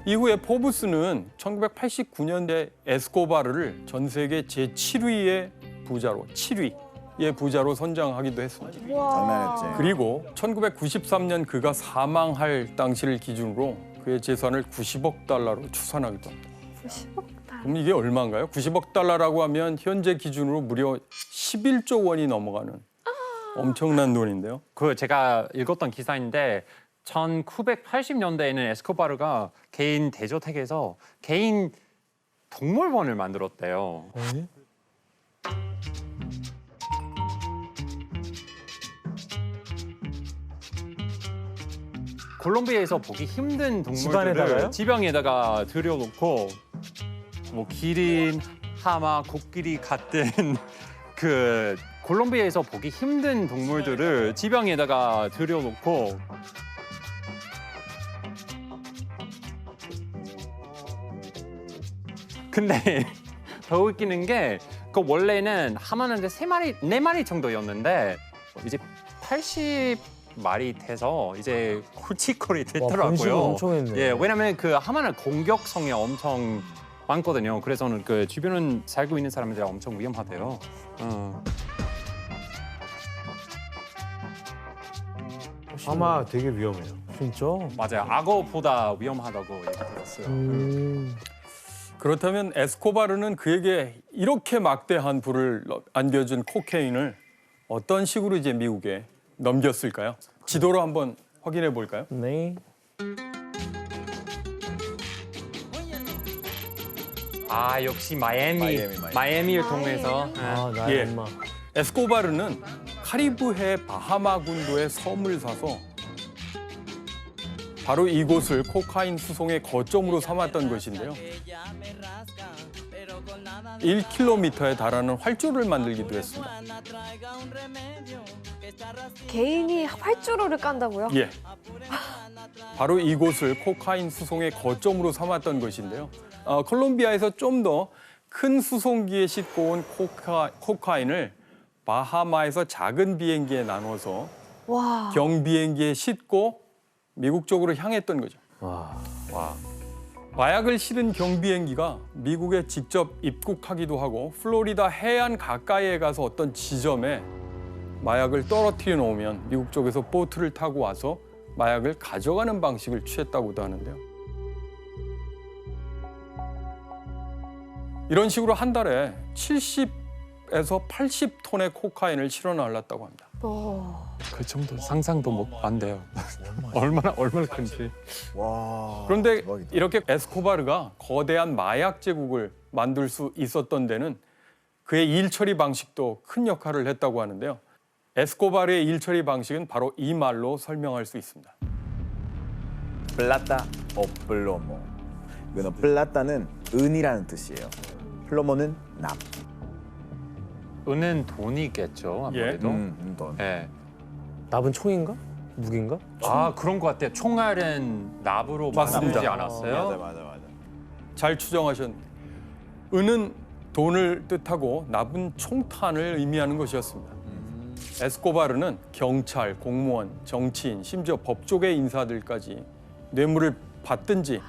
이후에 포브스는 1989년대 에스코바르를 전 세계 제7위의 부자로, 7위의 부자로 선정하기도 했습니다. 장난했지. 그리고 1993년 그가 사망할 당시를 기준으로 그의 재산을 90억 달러로 추산하기도 합니다. 90억 달러. 그럼 이게 얼마인가요? 90억 달러라고 하면 현재 기준으로 무려 11조 원이 넘어가는 엄청난 돈인데요. 그 제가 읽었던 기사인데 1980년대에는 에스코바르가 개인 대저택에서 개인 동물원을 만들었대요. 콜롬비아에서 보기 힘든 동물들을 집안에다가요? 지방에다가 들여놓고 뭐 기린, 하마, 코끼리 같은 그 콜롬비아에서 보기 힘든 동물들을 지방에다가 들여놓고 근데 더 웃기는 게 그 원래는 하마는 4마리 정도였는데 이제 80마리 돼서 이제 쿨치콜이 번식을 됐더라고요. 엄청 했네. 예, 왜냐면 그 하마는 공격성이 엄청 많거든요. 그래서는 그 주변은 살고 있는 사람들이 엄청 위험하대요. 아마 되게 위험해요. 진짜? 맞아요. 악어보다 위험하다고 얘기 들었어요. 그렇다면 에스코바르는 그에게 이렇게 막대한 부를 안겨준 코케인을 어떤 식으로 이제 미국에 넘겼을까요? 지도로 한번 확인해 볼까요? 네. 아 역시 마이애미를 통해서. 아, 나의 예. 엄마. 에스코바르는 카리브해 바하마 군도에 섬을 사서 바로 이곳을 코카인 수송의 거점으로 삼았던 것인데요. 1km에 달하는 활주를 만들기도 했습니다. 개인이 활주로를 깐다고요? 예. 바로 이곳을 코카인 수송의 거점으로 삼았던 것인데요. 콜롬비아에서 좀 더 큰 수송기에 싣고 온 코카인을 바하마에서 작은 비행기에 나눠서 와. 경비행기에 싣고 미국 쪽으로 향했던 거죠. 와. 마약을 실은 경비행기가 미국에 직접 입국하기도 하고 플로리다 해안 가까이에 가서 어떤 지점에 마약을 떨어뜨려 놓으면 미국 쪽에서 보트를 타고 와서 마약을 가져가는 방식을 취했다고도 하는데요. 이런 식으로 한 달에 70에서 80톤의 코카인을 실어 날랐다고 합니다. 그 정도 상상도 안 돼요. 얼마나 큰지. 와. 그런데 대박이다. 이렇게 에스코바르가 거대한 마약 제국을 만들 수 있었던 데는 그의 일 처리 방식도 큰 역할을 했다고 하는데요. 에스코바르의 일 처리 방식은 바로 이 말로 설명할 수 있습니다. 플라타 오 플로모. 이거는 플라타는 은이라는 뜻이에요. 플로모는 납. 은은 돈이겠죠, 아무래도. 돈. 예. 납은 총인가? 무기인가? 아, 그런 것 같아요. 총알은 납으로 맞습니다. 만들지 않았어요? 맞아. 잘 추정하셨는데 은은 돈을 뜻하고 납은 총탄을 의미하는 것이었습니다. 에스코바르는 경찰, 공무원, 정치인, 심지어 법조계 인사들까지 뇌물을 받든지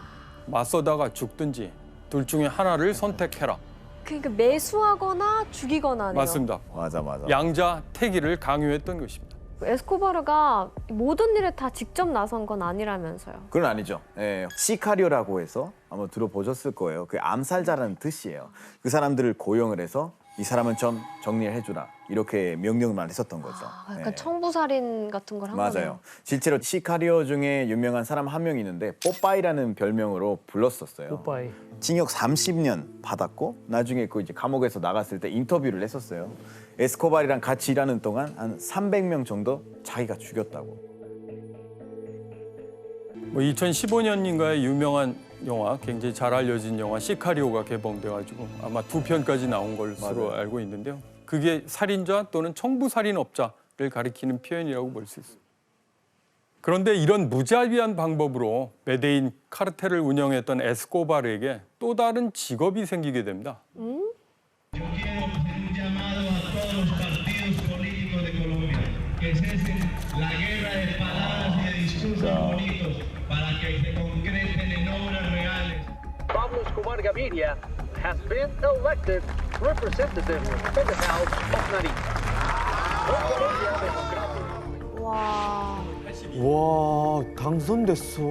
맞서다가 죽든지 둘 중에 하나를 선택해라. 그러니까 매수하거나 죽이거나네요. 맞습니다. 맞아. 양자택일을 강요했던 것입니다. 에스코바르가 모든 일에 다 직접 나선 건 아니라면서요. 그건 아니죠. 예, 시카리오라고 해서 아마 들어보셨을 거예요. 그 암살자라는 뜻이에요. 그 사람들을 고용을 해서 이 사람은 좀 정리를 해주라 이렇게 명령만 했었던 거죠. 약간 예. 청부살인 같은 걸 한 거네요. 맞아요. 실제로 시카리오 중에 유명한 사람 한 명 있는데 뽀빠이라는 별명으로 불렀었어요. 뽀빠이. 징역 30년 받았고 나중에 그 이제 감옥에서 나갔을 때 인터뷰를 했었어요. 에스코바르랑 같이 일하는 동안 한 300명 정도 자기가 죽였다고. 2015년인가에 유명한 영화, 굉장히 잘 알려진 영화 시카리오가 개봉돼가지고 아마 2편까지 나온 것으로 맞아요. 알고 있는데요. 그게 살인자 또는 청부살인업자를 가리키는 표현이라고 볼 수 있습니다. 그런데 이런 무자비한 방법으로 메데인 카르텔을 운영했던 에스코바르에게 또 다른 직업이 생기게 됩니다. Pablo Escobar Gaviria has been elected representative in the House of Nariz. 와, 당선됐어.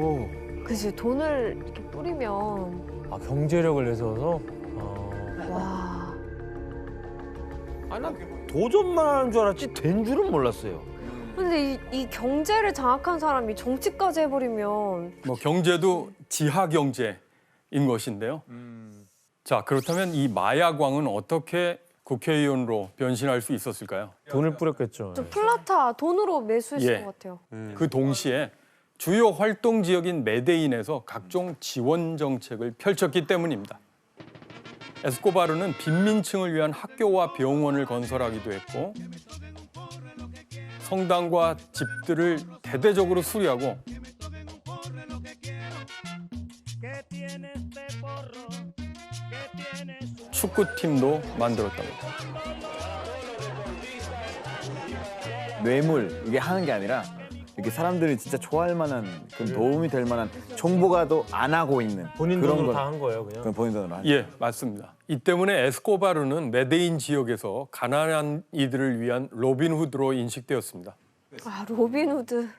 그치, 돈을 이렇게 뿌리면 아, 경제력을 내세워서? 와. 아니, 난 도전만 하는 줄 알았지 된 줄은 몰랐어요. 근데 이 경제를 장악한 사람이 정치까지 해버리면 경제도 지하 경제인 것인데요. 자, 그렇다면 이 마약왕은 어떻게 국회의원으로 변신할 수 있었을까요? 돈을 뿌렸겠죠. 저 플라타 돈으로 매수했을 것 같아요. 그 동시에 주요 활동 지역인 메데인에서 각종 지원 정책을 펼쳤기 때문입니다. 에스코바르는 빈민층을 위한 학교와 병원을 건설하기도 했고 성당과 집들을 대대적으로 수리하고 축구팀도 만들었답니다. 뇌물 이게 하는 게 아니라 이렇게 사람들이 진짜 좋아할 만한 그런 도움이 될 만한 정보가도 안 하고 있는 본인 그런 돈으로 건- 다 한 거예요, 그냥? 그건 본인 돈으로 한. 예, 맞습니다. 이 때문에 에스코바르는 메데인 지역에서 가난한 이들을 위한 로빈후드로 인식되었습니다. 아, 로빈후드.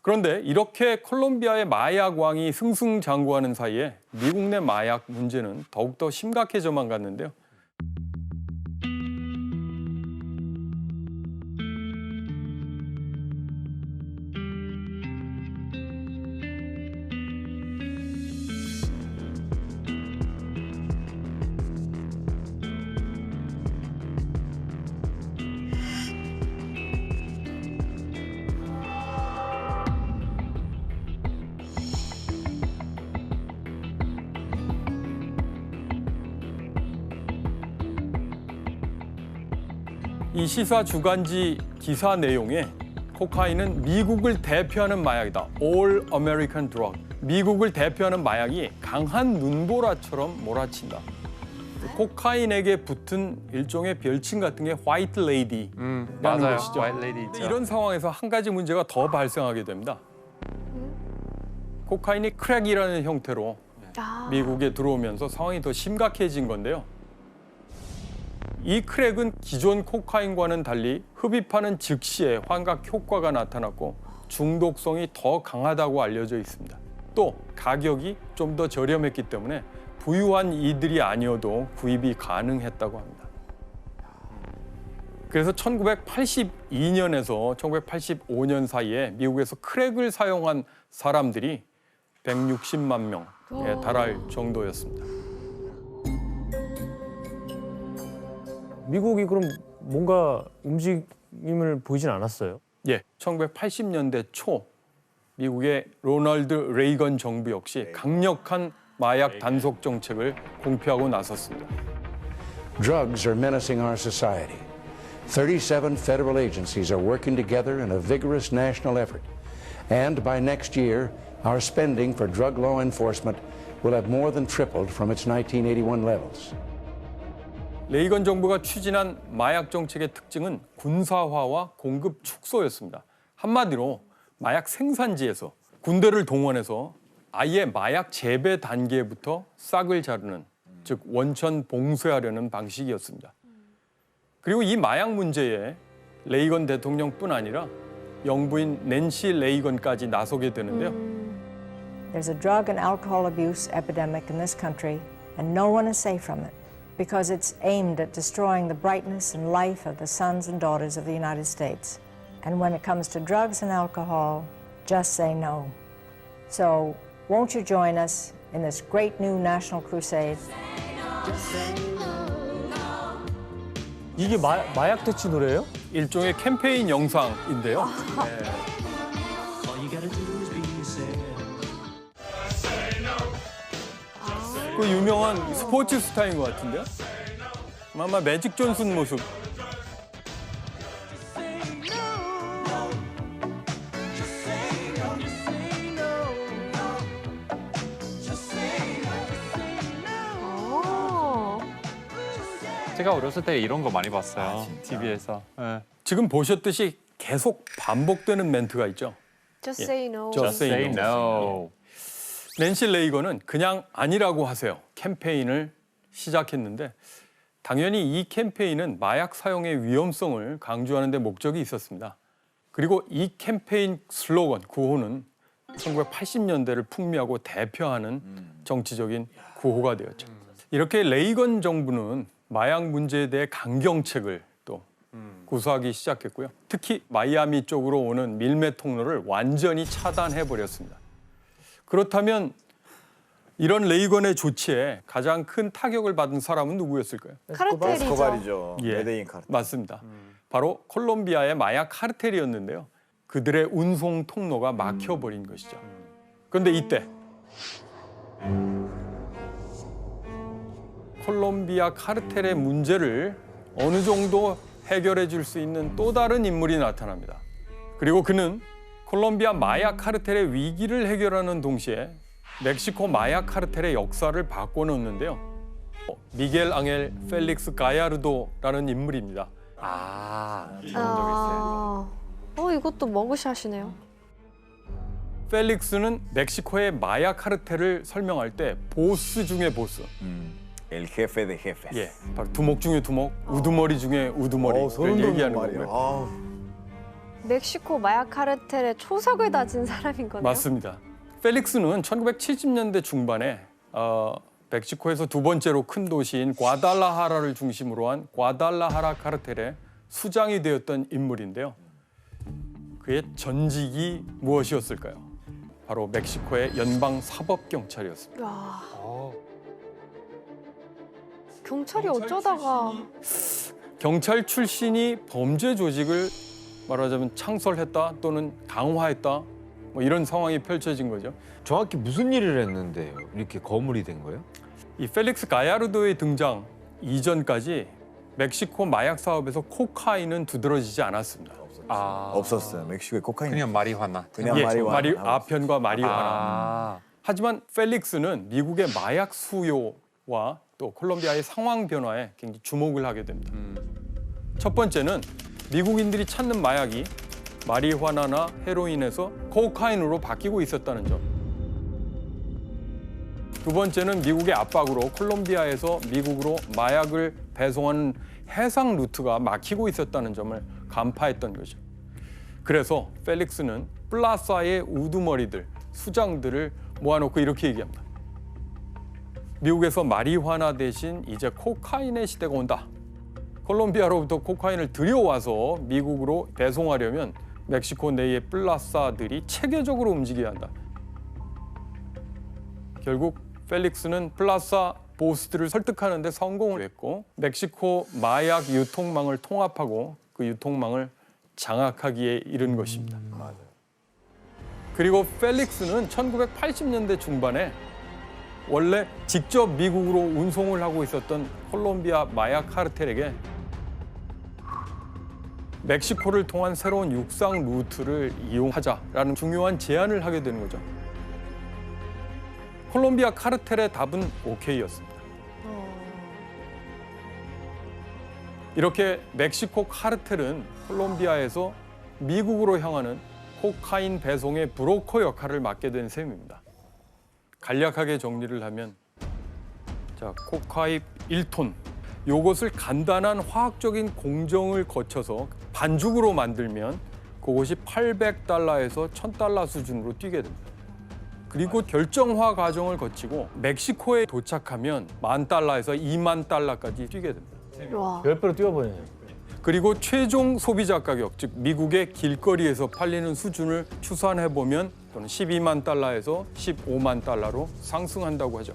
그런데 이렇게 콜롬비아의 마약 왕이 승승장구하는 사이에 미국 내 마약 문제는 더욱더 심각해져만 갔는데요. 이 시사 주간지 기사 내용에 코카인은 미국을 대표하는 마약이다. All American Drug. 미국을 대표하는 마약이 강한 눈보라처럼 몰아친다. 코카인에게 붙은 일종의 별칭 같은 게 화이트 레이디라는 맞아요. 것이죠. 화이트 레이디 있죠. 이런 상황에서 한 가지 문제가 더 발생하게 됩니다. 코카인이 크랙이라는 형태로 미국에 들어오면서 상황이 더 심각해진 건데요. 이 크랙은 기존 코카인과는 달리 흡입하는 즉시에 환각 효과가 나타났고 중독성이 더 강하다고 알려져 있습니다. 또 가격이 좀 더 저렴했기 때문에 부유한 이들이 아니어도 구입이 가능했다고 합니다. 그래서 1982년에서 1985년 사이에 미국에서 크랙을 사용한 사람들이 160만 명에 달할 정도였습니다. 미국이 그럼 뭔가 움직임을 보이진 않았어요? 예, 1980년대 초 미국의 로널드 레이건 정부 역시 강력한 마약 단속 정책을 공표하고 나섰습니다. Drugs are menacing our society. 37 federal agencies are working together in a vigorous national effort. And by next year, our spending for drug law enforcement will have more than tripled from its 1981 levels. 레이건 정부가 추진한 마약 정책의 특징은 군사화와 공급 축소였습니다. 한마디로 마약 생산지에서 군대를 동원해서 아예 마약 재배 단계부터 싹을 자르는, 즉 원천 봉쇄하려는 방식이었습니다. 그리고 이 마약 문제에 레이건 대통령뿐 아니라 영부인 낸시 레이건까지 나서게 되는데요. There's a drug and alcohol abuse epidemic in this country, and no one is safe from it because it's aimed at destroying the brightness and life of the sons and daughters of the United States. And when it comes to drugs and alcohol, just say no. So, won't you join us in this great new national crusade? 이게 마약 퇴치 노래예요? 일종의 캠페인 영상인데요. 네. 그 유명한 스포츠 스타인 것 같은데요? 아마 매직 존슨 모습. 제가 어렸을 때 이런 거 많이 봤어요. TV에서. 네. 지금 보셨듯이 계속 반복되는 멘트가 있죠. Just say no. Just say no. 낸시 레이건은 그냥 아니라고 하세요 캠페인을 시작했는데 당연히 이 캠페인은 마약 사용의 위험성을 강조하는 데 목적이 있었습니다. 그리고 이 캠페인 슬로건 구호는 1980년대를 풍미하고 대표하는 정치적인 구호가 되었죠. 이렇게 레이건 정부는 마약 문제에 대해 강경책을 또 고수하기 시작했고요. 특히 마이애미 쪽으로 오는 밀매 통로를 완전히 차단해버렸습니다. 그렇다면 이런 레이건의 조치에 가장 큰 타격을 받은 사람은 누구였을까요? 카르텔이죠. 에스코바르죠. 예, 메데인 카르텔. 맞습니다. 바로 콜롬비아의 마약 카르텔이었는데요. 그들의 운송 통로가 막혀버린 것이죠. 그런데 이때 콜롬비아 카르텔의 문제를 어느 정도 해결해 줄 수 있는 또 다른 인물이 나타납니다. 그리고 그는 콜롬비아 마약 카르텔의 위기를 해결하는 동시에 멕시코 마약 카르텔의 역사를 바꿔놓는데요. 미겔 앙헬 펠릭스 가야르도라는 인물입니다. 이것도 머그샷이네요. 펠릭스는 멕시코의 마약 카르텔을 설명할 때 보스 중에 보스. El jefe de jefes. 예, 바로 두목 중에 두목, 우두머리 중에 우두머리를 얘기하는 거고요. 멕시코 마약 카르텔의 초석을 다진 사람인 거네요. 맞습니다. 펠릭스는 1970년대 중반에 멕시코에서 두 번째로 큰 도시인 과달라하라를 중심으로 한 과달라하라 카르텔의 수장이 되었던 인물인데요. 그의 전직이 무엇이었을까요? 바로 멕시코의 연방 사법경찰이었습니다. 야. 경찰이 어쩌다가 경찰 출신이 범죄 조직을 말하자면 창설했다 또는 강화했다 뭐 이런 상황이 펼쳐진 거죠. 정확히 무슨 일을 했는데 이렇게 거물이 된 거예요? 이 펠릭스 가야르도의 등장 이전까지 멕시코 마약 사업에서 코카인은 두드러지지 않았습니다. 없었어요. 멕시코에 코카인. 그냥 마리화나. 그냥 마리화나. 아편과 마리화나. 하지만 펠릭스는 미국의 마약 수요와 또 콜롬비아의 상황 변화에 굉장히 주목을 하게 됩니다. 첫 번째는 미국인들이 찾는 마약이 마리화나나 헤로인에서 코카인으로 바뀌고 있었다는 점. 두 번째는 미국의 압박으로 콜롬비아에서 미국으로 마약을 배송하는 해상 루트가 막히고 있었다는 점을 간파했던 거죠. 그래서 펠릭스는 플라사의 우두머리들, 수장들을 모아놓고 이렇게 얘기합니다. 미국에서 마리화나 대신 이제 코카인의 시대가 온다. 콜롬비아로부터 코카인을 들여와서 미국으로 배송하려면 멕시코 내의 플라사들이 체계적으로 움직여야 한다. 결국 펠릭스는 플라사 보스들을 설득하는 데 성공을 했고 멕시코 마약 유통망을 통합하고 그 유통망을 장악하기에 이른 것입니다. 그리고 펠릭스는 1980년대 중반에 원래 직접 미국으로 운송을 하고 있었던 콜롬비아 마약 카르텔에게 멕시코를 통한 새로운 육상 루트를 이용하자라는 중요한 제안을 하게 되는 거죠. 콜롬비아 카르텔의 답은 오케이였습니다. 이렇게 멕시코 카르텔은 콜롬비아에서 미국으로 향하는 코카인 배송의 브로커 역할을 맡게 된 셈입니다. 간략하게 정리를 하면 자, 코카인 1톤 요것을 간단한 화학적인 공정을 거쳐서 반죽으로 만들면 그것이 800달러에서 1000달러 수준으로 뛰게 됩니다. 그리고 결정화 과정을 거치고 멕시코에 도착하면 10,000달러에서 20,000달러까지 뛰게 됩니다. 와. 10배로 뛰어버리네요. 그리고 최종 소비자 가격, 즉 미국의 길거리에서 팔리는 수준을 추산해보면 또는 12,000달러에서 150,000달러로 상승한다고 하죠.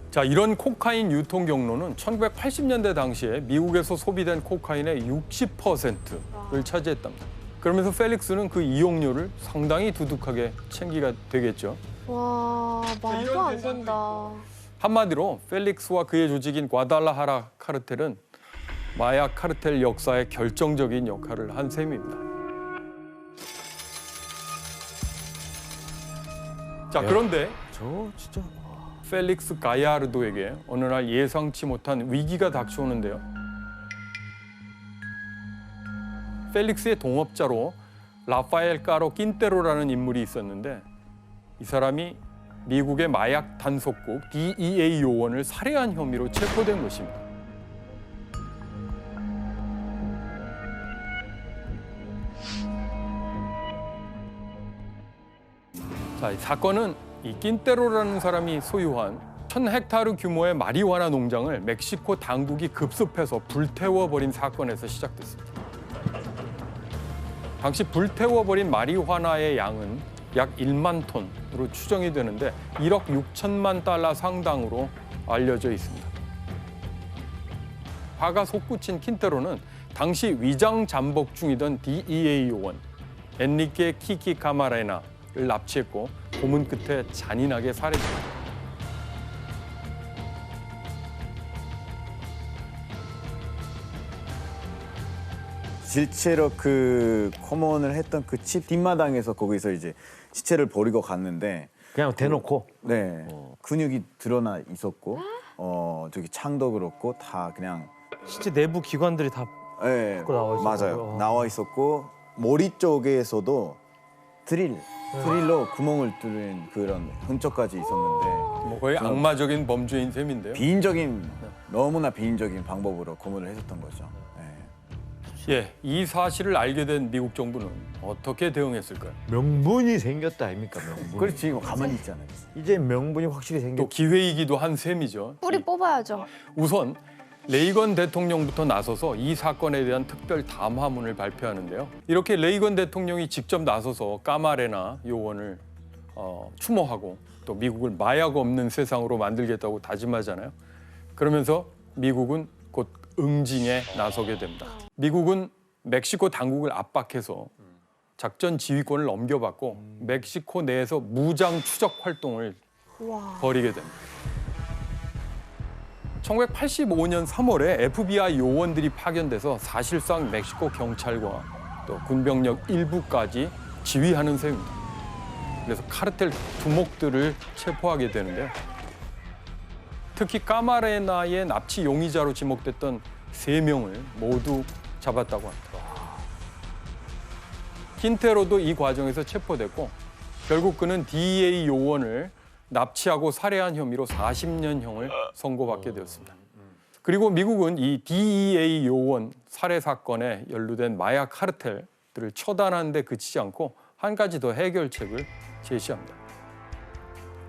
자, 이런 코카인 유통 경로는 1980년대 당시에 미국에서 소비된 코카인의 60%를 차지했답니다. 그러면서 펠릭스는 그 이용료를 상당히 두둑하게 챙기게 되겠죠. 와, 말도 안 된다. 한마디로 펠릭스와 그의 조직인 과달라하라 카르텔은 마약 카르텔 역사에 결정적인 역할을 한 셈입니다. 자, 그런데 저 진짜 펠릭스 가야르도에게 어느 날 예상치 못한 위기가 닥쳐오는데요. 펠릭스의 동업자로 라파엘 까로 낀테로라는 인물이 있었는데 이 사람이 미국의 마약 단속국 DEA 요원을 살해한 혐의로 체포된 것입니다. 자, 이 사건은 이 낀테로라는 사람이 소유한 1,000헥타르 규모의 마리화나 농장을 멕시코 당국이 급습해서 불태워버린 사건에서 시작됐습니다. 당시 불태워버린 마리화나의 양은 약 1만 톤으로 추정이 되는데 1억 6천만 달러 상당으로 알려져 있습니다. 화가 솟구친 킨테로는 당시 위장 잠복 중이던 DEA 요원 엔리케 키키 카마레나를 납치했고 고문 끝에 잔인하게 살해했습니다. 실제로 그 코먼을 했던 그 집 뒷마당에서 거기서 이제 시체를 버리고 갔는데 그냥 대놓고 네 근육이 드러나 있었고 저기 창도 그렇고 다 그냥 실제 내부 기관들이 다 네, 나와 있었고요. 맞아요. 나와 있었고 머리 쪽에서도 드릴로 구멍을 뚫은 그런 흔적까지 있었는데 뭐 거의 악마적인 범죄인 셈인데요. 너무나 비인적인 방법으로 고문을 했었던 거죠. 예, 이 사실을 알게 된 미국 정부는 어떻게 대응했을까요? 명분이 생겼다 아닙니까? 명분. 그렇지, 이거 가만히 있잖아요. 이제 명분이 확실히 생겼. 또 기회이기도 한 셈이죠. 뿌리 뽑아야죠. 우선 레이건 대통령부터 나서서 이 사건에 대한 특별 담화문을 발표하는데요. 이렇게 레이건 대통령이 직접 나서서 까마레나 요원을 추모하고 또 미국을 마약 없는 세상으로 만들겠다고 다짐하잖아요. 그러면서 미국은 곧 응징에 나서게 됩니다. 미국은 멕시코 당국을 압박해서 작전 지휘권을 넘겨받고 멕시코 내에서 무장 추적 활동을 벌이게 됩니다. 1985년 3월에 FBI 요원들이 파견돼서 사실상 멕시코 경찰과 또 군병력 일부까지 지휘하는 셈입니다. 그래서 카르텔 두목들을 체포하게 되는데요. 특히 까마레나의 납치 용의자로 지목됐던 3명을 모두 잡았다고 합니다. 킨테로도 이 과정에서 체포됐고 결국 그는 DEA 요원을 납치하고 살해한 혐의로 40년형을 선고받게 되었습니다. 그리고 미국은 이 DEA 요원 살해 사건에 연루된 마약 카르텔들을 처단하는 데 그치지 않고 한 가지 더 해결책을 제시합니다.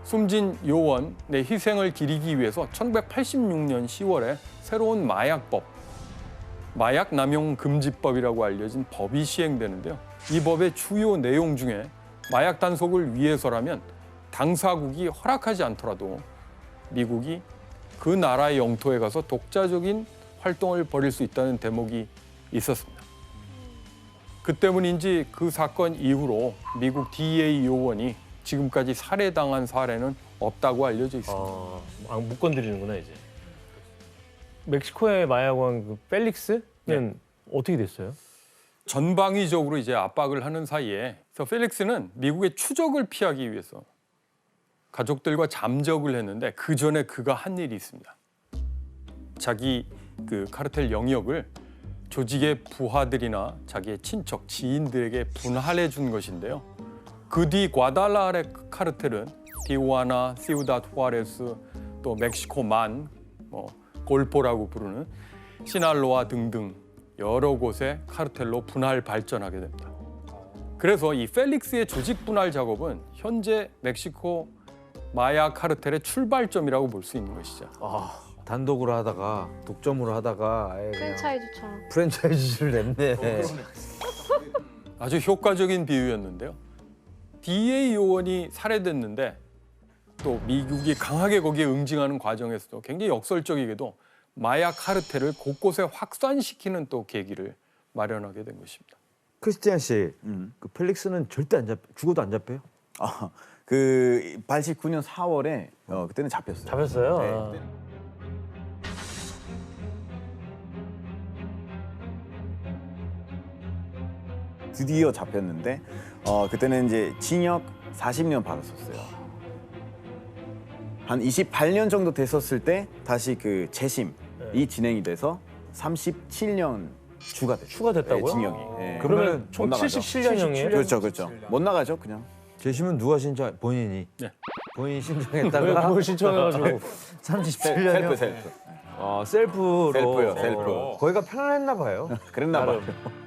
숨진 요원의 희생을 기리기 위해서 1986년 10월에 새로운 마약법, 마약 남용 금지법이라고 알려진 법이 시행되는데요. 이 법의 주요 내용 중에 마약 단속을 위해서라면 당사국이 허락하지 않더라도 미국이 그 나라의 영토에 가서 독자적인 활동을 벌일 수 있다는 대목이 있었습니다. 그 때문인지 그 사건 이후로 미국 DEA 요원이 지금까지 살해당한 사례는 없다고 알려져 있습니다. 못 건드리는구나 이제. 멕시코의 마약왕 그 펠릭스는 어떻게 됐어요? 전방위적으로 이제 압박을 하는 사이에 그래서 펠릭스는 미국의 추적을 피하기 위해서 가족들과 잠적을 했는데 그 전에 그가 한 일이 있습니다. 자기 그 카르텔 영역을 조직의 부하들이나 자기의 친척, 지인들에게 분할해 준 것인데요. 그 뒤 과달라하레 카르텔은 티후아나, 시우다드 후아레스, 또 멕시코만, 골포라고 부르는 시날로아 등등 여러 곳의 카르텔로 분할 발전하게 됩니다. 그래서 이 펠릭스의 조직 분할 작업은 현재 멕시코 마약 카르텔의 출발점이라고 볼 수 있는 것이죠. 단독으로 하다가 독점으로 하다가 아예 그냥 프랜차이즈처럼. 프랜차이즈를 냈네. 아주 효과적인 비유였는데요. DEA 요원이 살해됐는데 또 미국이 강하게 거기에 응징하는 과정에서도 굉장히 역설적이게도 마약 카르텔을 곳곳에 확산시키는 또 계기를 마련하게 된 것입니다. 크리스티안 씨, 그 펠릭스는 절대 안 죽어도 안 잡혀요? 그 89년 4월에 그때는 잡혔어요. 잡혔어요? 네. 드디어 잡혔는데 그때는 이제 징역 40년 받았었어요. 한 28년 정도 됐었을 때 다시 그 재심이 진행이 돼서 37년 추가됐어요. 추가됐다고요? 네, 징역이. 네. 그러면 총 못 나가죠. 77년형이에요? 그렇죠. 못 나가죠, 그냥. 재심은 누가 신청? 본인이? 네. 본인이 신청했다가 뭘 신청해가지고 37년이요? 셀프. 셀프로. 셀프요, 셀프. 거기가 편안했나 봐요. 그랬나 봐요. 나름.